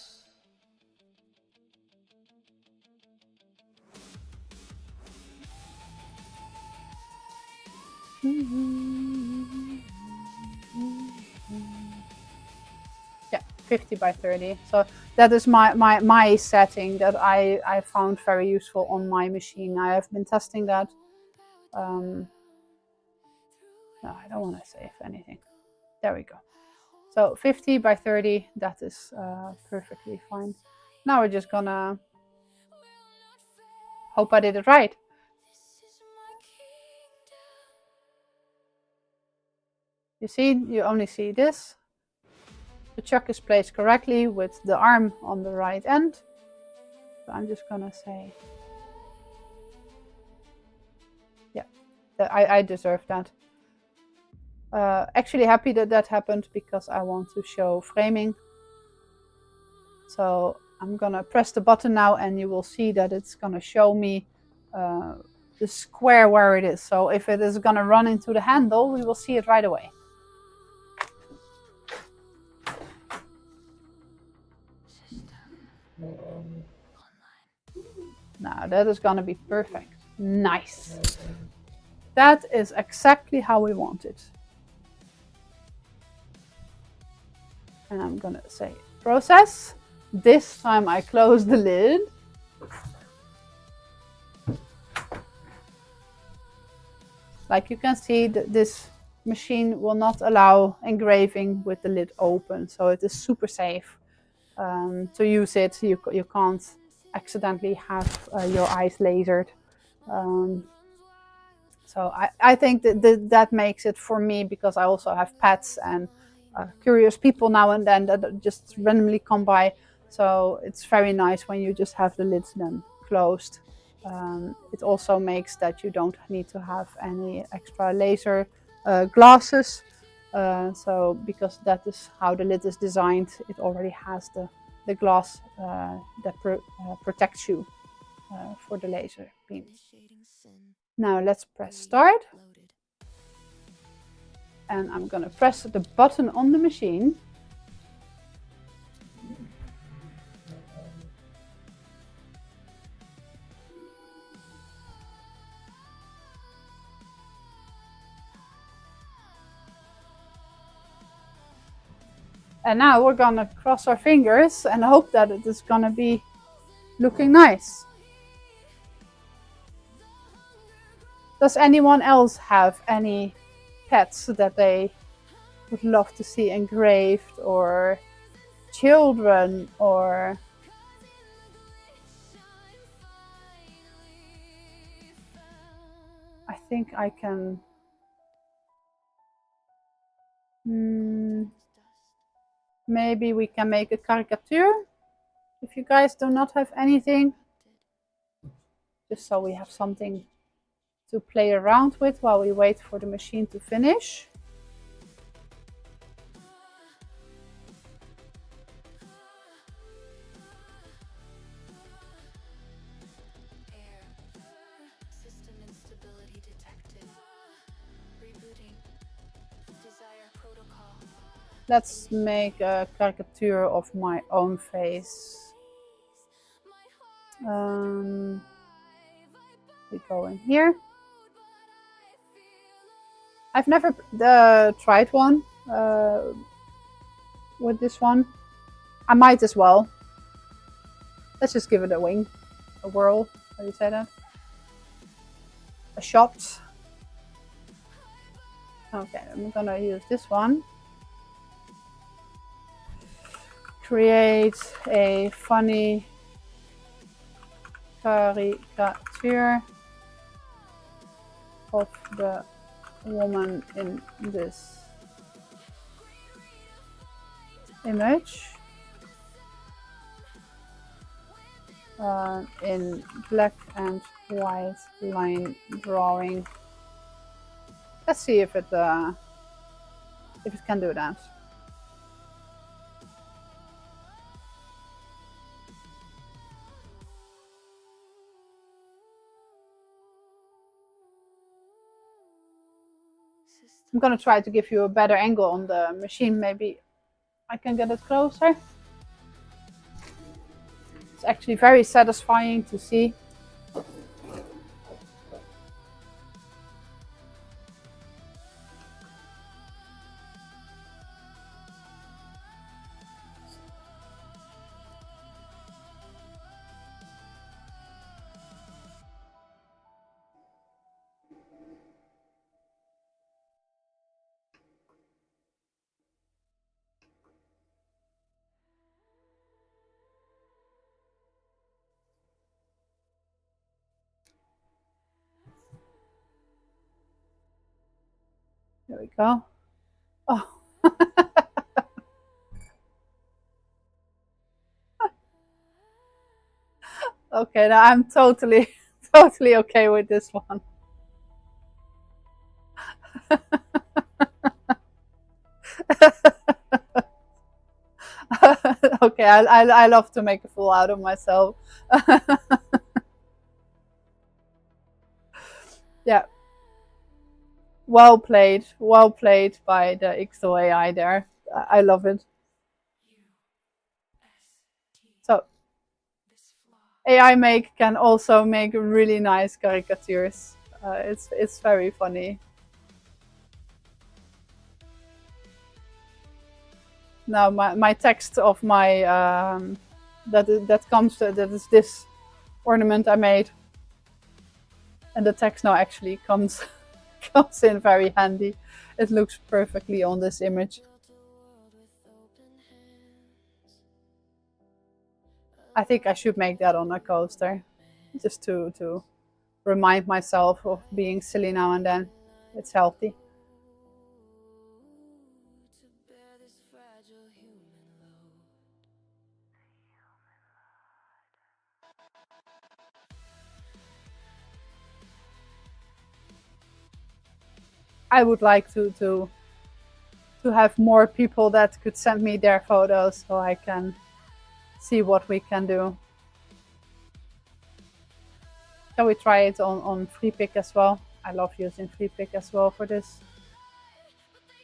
A: Yeah, 50 by 30. So that is my setting that I found very useful on my machine. I have been testing that. No, I don't want to save anything. There we go. So 50 by 30, that is perfectly fine. Now we're just gonna hope I did it right. You see, you only see this. The chuck is placed correctly with the arm on the right end. So I'm just gonna say, yeah, I deserve that. Actually happy that that happened because I want to show framing. So I'm gonna press the button now and you will see that it's gonna show me the square where it is. So if it is gonna run into the handle, we will see it right away. Now that is gonna be perfect. Nice. That is exactly how we want it. And I'm gonna say process. This time I close the lid. Like you can see, this machine will not allow engraving with the lid open. So it is super safe to use it. You can't accidentally have your eyes lasered. So I think that makes it for me, because I also have pets and curious people now and then that just randomly come by. So it's very nice when you just have the lids then closed. It also makes that you don't need to have any extra laser glasses. So because that is how the lid is designed, it already has the glass that protects you for the laser beam. Now let's press start. And I'm gonna press the button on the machine. And now we're gonna cross our fingers and hope that it is gonna be looking nice. Does anyone else have any pets that they would love to see engraved, or children, or I think I can maybe we can make a caricature if you guys do not have anything, just so we have something to play around with while we wait for the machine to finish. Let's make a caricature of my own face. We go in here. I've never tried one with this one. I might as well. Let's just give it a whirl. How do you say that? A shot. Okay, I'm gonna use this one. Create a funny caricature of the woman in this image in black and white line drawing. Let's see if it can do that. I'm gonna try to give you a better angle on the machine. Maybe I can get it closer. It's actually very satisfying to see. There we go. Oh. Okay, now I'm totally okay with this one. Okay, I love to make a fool out of myself. Yeah. Well played by the XO AI there. I love it. So AI Make can also make really nice caricatures. It's very funny. Now my text of my that is this ornament I made, and the text now actually comes in very handy. It looks perfectly on this image. I think I should make that on a coaster, just to remind myself of being silly now and then. It's healthy. I would like to have more people that could send me their photos so I can see what we can do. Shall we try it on FreePic as well? I love using FreePic as well for this.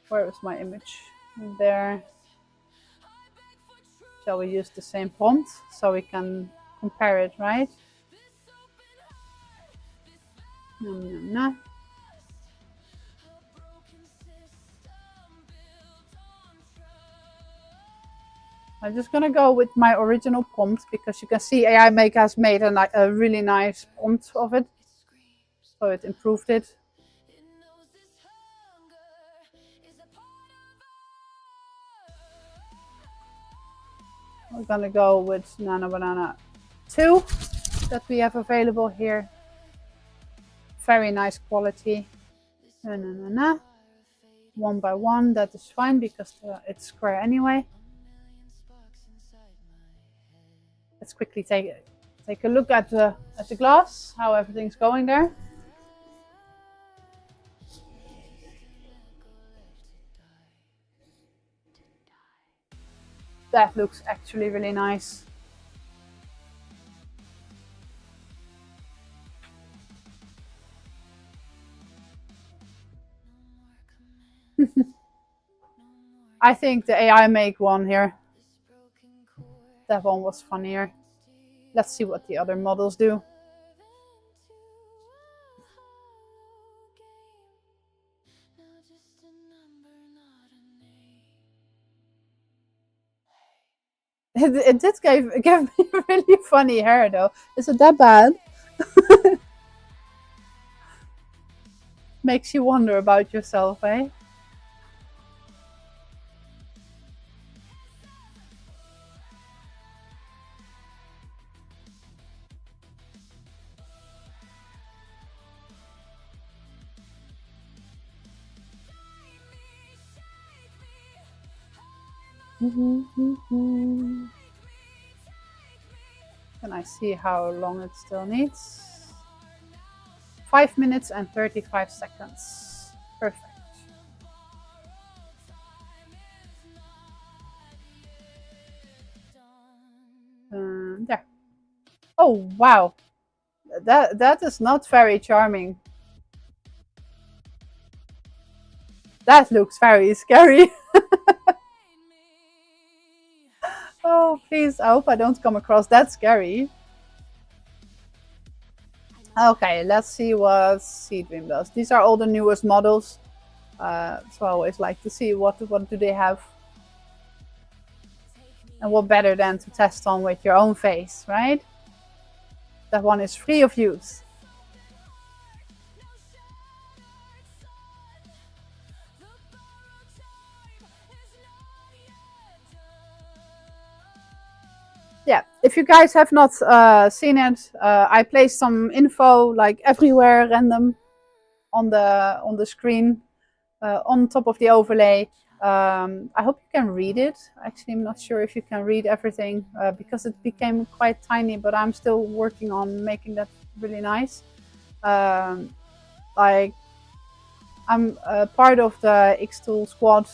A: Where is my image? There. Shall we use the same prompt so we can compare it, right? No. I'm just gonna go with my original prompt because you can see AI Make has made a really nice prompt of it. So it improved it. We're gonna go with Nano Banana 2 that we have available here. Very nice quality. One by one, that is fine because it's square anyway. Let's quickly take a look at the glass, how everything's going there. That looks actually really nice. I think the AI make one here. That one was funnier. Let's see what the other models do. It did give me really funny hair though. Is it that bad? Makes you wonder about yourself, eh? Can I see how long it still needs? 5 minutes and 35 seconds. Perfect. There. Oh, wow. That is not very charming. That looks very scary. Oh, please, I hope I don't come across that scary. Okay, let's see what Seedream does. These are all the newest models. So I always like to see what do they have. And what better than to test on with your own face, right? That one is free of use. Yeah, if you guys have not seen it, I placed some info like everywhere random on the screen on top of the overlay. I hope you can read it. Actually, I'm not sure if you can read everything because it became quite tiny, but I'm still working on making that really nice. Like, I'm part of the Xtool squad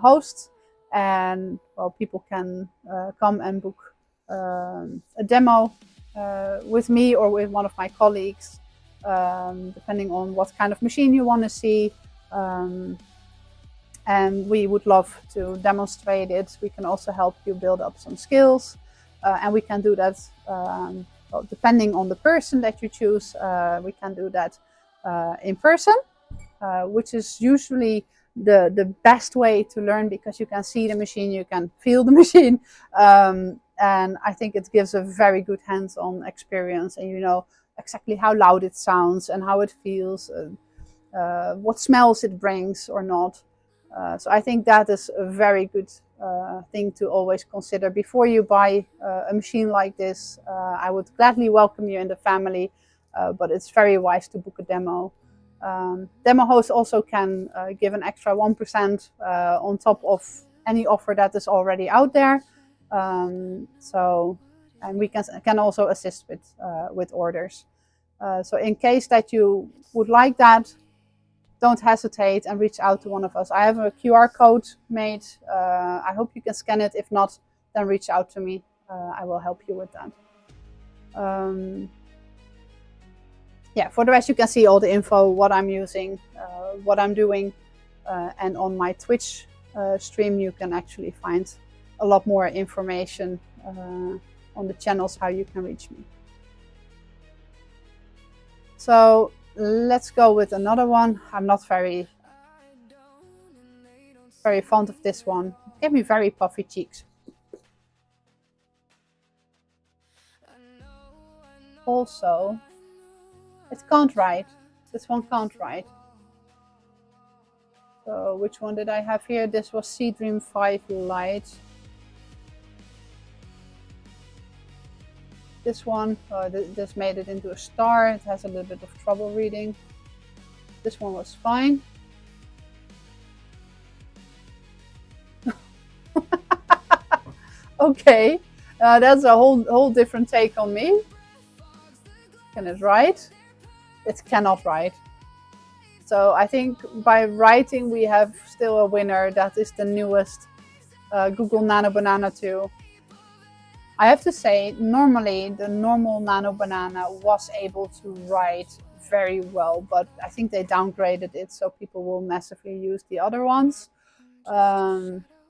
A: hosts, and well, people can come and book a demo with me or with one of my colleagues, depending on what kind of machine you want to see. And we would love to demonstrate it. We can also help you build up some skills, and we can do that well, depending on the person that you choose. We can do that in person, which is usually the best way to learn, because you can see the machine, you can feel the machine, and I think it gives a very good hands-on experience, and you know exactly how loud it sounds and how it feels, what smells it brings or not. So I think that is a very good thing to always consider before you buy a machine like this. I would gladly welcome you in the family, but it's very wise to book a demo. Demo hosts also can give an extra 1% on top of any offer that is already out there. So, and we can also assist with orders. So in case that you would like that, don't hesitate and reach out to one of us. I have a QR code made. I hope you can scan it. If not, then reach out to me. I will help you with that. Yeah, for the rest, you can see all the info, what I'm using, what I'm doing. And on my Twitch stream, you can actually find a lot more information on the channels, how you can reach me. So let's go with another one. I'm not very fond of this one. It gave me very puffy cheeks. Also, it can't write. This one can't write. So which one did I have here? This was Seedream 5 Lite. This one, this made it into a star. It has a little bit of trouble reading. This one was fine. Okay, that's a whole different take on me. Can it write? It cannot write. So I think by writing we have still a winner. That is the newest Google Nano Banana 2. I have to say, normally the normal Nano Banana was able to write very well, but I think they downgraded it so people will massively use the other ones.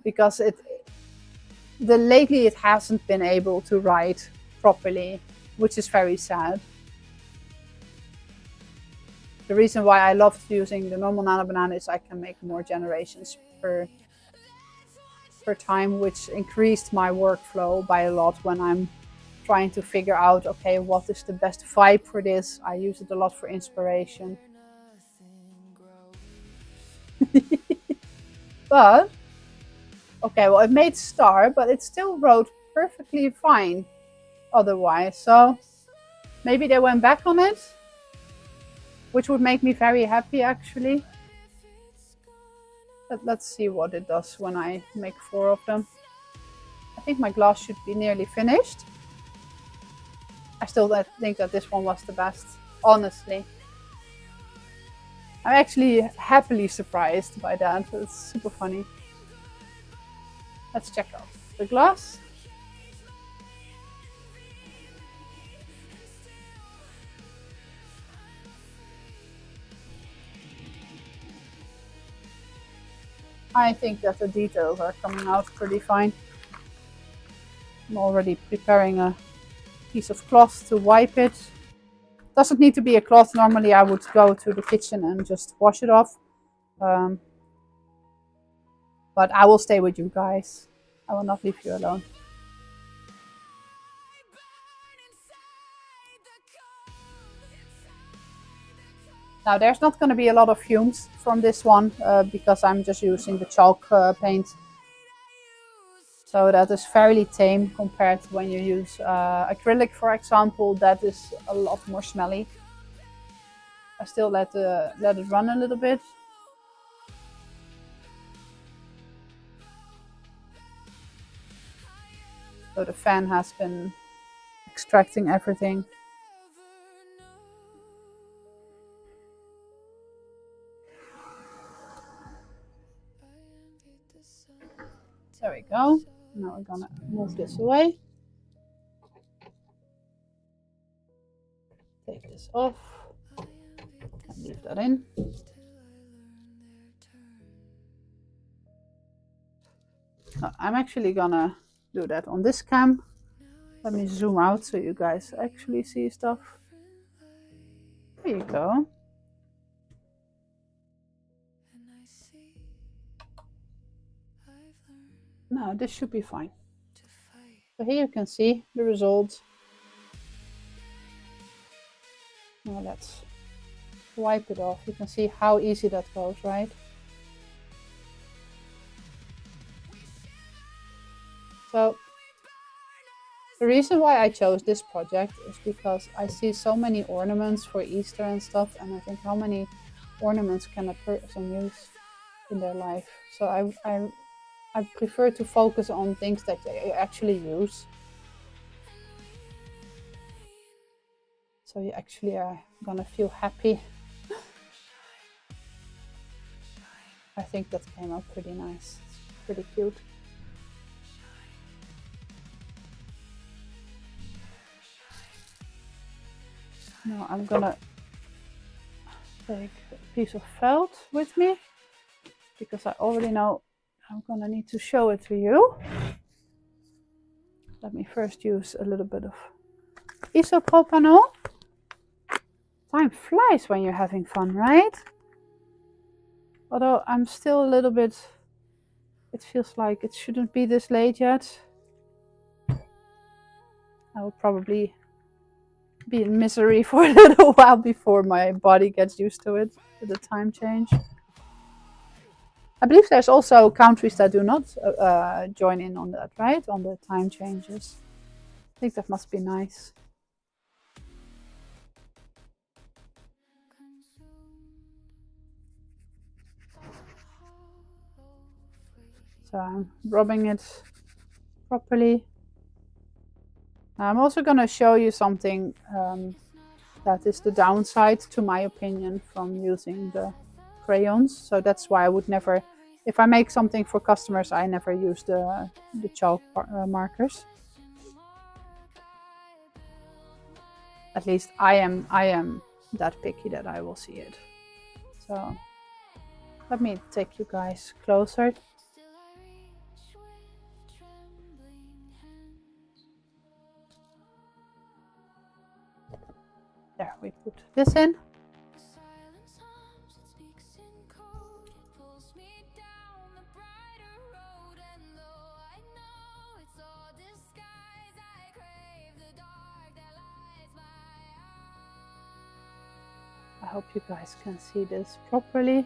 A: because lately it hasn't been able to write properly, which is very sad. The reason why I loved using the normal Nano Banana is I can make more generations per time, which increased my workflow by a lot when I'm trying to figure out, okay, what is the best vibe for this. I use it a lot for inspiration. But okay, well, it made star, but it still wrote perfectly fine otherwise. So maybe they went back on it, which would make me very happy actually. But let's see what it does when I make 4 of them. I think my glass should be nearly finished. I still think that this one was the best, honestly. I'm actually happily surprised by that. It's super funny. Let's check out the glass. I think that the details are coming out pretty fine. I'm already preparing a piece of cloth to wipe it. Doesn't need to be a cloth. Normally I would go to the kitchen and just wash it off. But I will stay with you guys. I will not leave you alone. Now there's not going to be a lot of fumes from this one because I'm just using the chalk paint. So that is fairly tame compared to when you use acrylic, for example. That is a lot more smelly. I still let it run a little bit. So the fan has been extracting everything. There we go. Now we're gonna move this away. Take this off and leave that in. I'm actually gonna do that on this cam. Let me zoom out so you guys actually see stuff. There you go. Now this should be fine. So here you can see the result. Now let's wipe it off. You can see how easy that goes, right? So the reason why I chose this project is because I see so many ornaments for Easter and stuff, and I think how many ornaments can a person use in their life. So I prefer to focus on things that they actually use. So you actually are gonna feel happy. I think that came out pretty nice. It's pretty cute. Now I'm gonna take a piece of felt with me because I already know I'm gonna need to show it to you. Let me first use a little bit of isopropanol. Time flies when you're having fun, right? Although I'm still a little bit, it feels like it shouldn't be this late yet. I will probably be in misery for a little while before my body gets used to it, to the time change. I believe there's also countries that do not join in on that, right? On the time changes. I think that must be nice. So I'm rubbing it properly. Now I'm also going to show you something that is the downside, to my opinion, from using the crayons. So that's why I would never, if I make something for customers, I never use the chalk markers. At least I am that picky that I will see it. So let me take you guys closer. There, we put this in. I hope you guys can see this properly.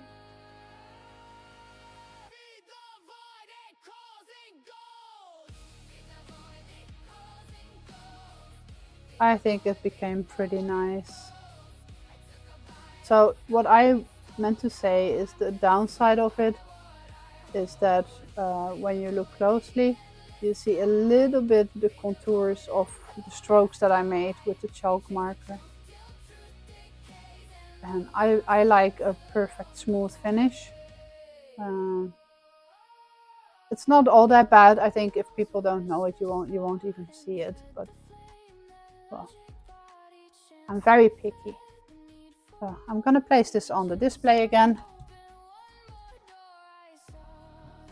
A: I think it became pretty nice. So what I meant to say is the downside of it is that when you look closely, you see a little bit the contours of the strokes that I made with the chalk marker. And I like a perfect smooth finish. It's not all that bad. I think if people don't know it, you won't even see it. But well, I'm very picky. So I'm gonna place this on the display again.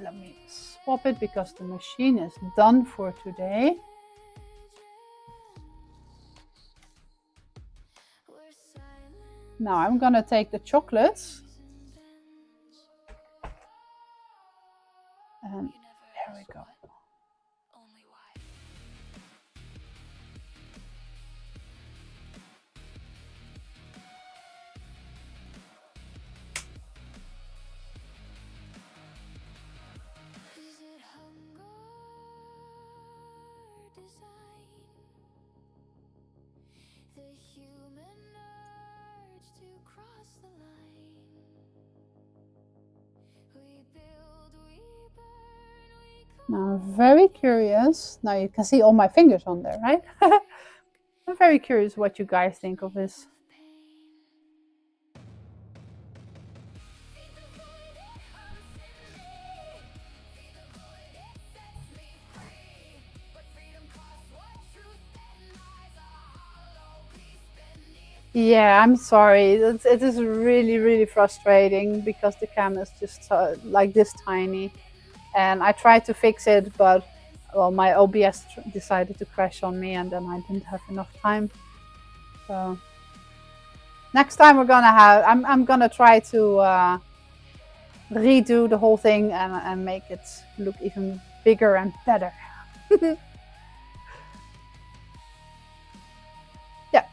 A: Let me swap it because the machine is done for today. Now I'm gonna take the chocolates and there we go. Now I'm very curious. Now you can see all my fingers on there, right? I'm very curious what you guys think of this. Yeah, I'm sorry. It is really, really frustrating because the camera is just like this tiny. And I tried to fix it, but well, my OBS decided to crash on me and then I didn't have enough time. So next time we're gonna have, I'm gonna try to redo the whole thing and make it look even bigger and better. Yeah,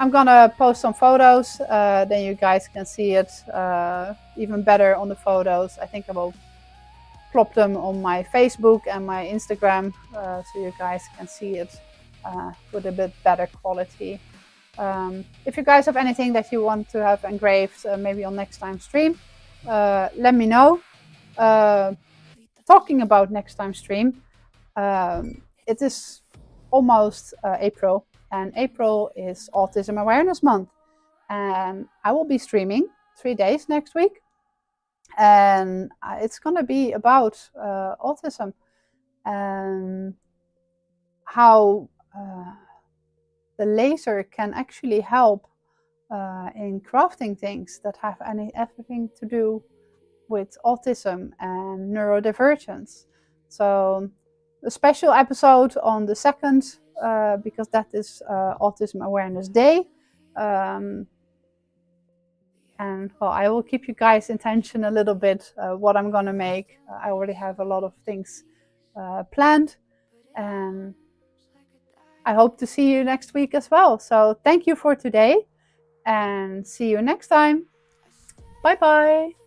A: I'm gonna post some photos, then you guys can see it even better on the photos. I think I will plop them on my Facebook and my Instagram so you guys can see it with a bit better quality. If you guys have anything that you want to have engraved, maybe on next time stream, let me know. Talking about next time stream, it is almost April, and April is Autism Awareness Month, and I will be streaming 3 days next week, and it's going to be about autism and how the laser can actually help in crafting things that have everything to do with autism and neurodivergence. So a special episode on the 2nd because that is Autism Awareness Day. And well, I will keep you guys in tension a little bit what I'm gonna make. I already have a lot of things planned, and I hope to see you next week as well. So thank you for today and see you next time. Bye bye.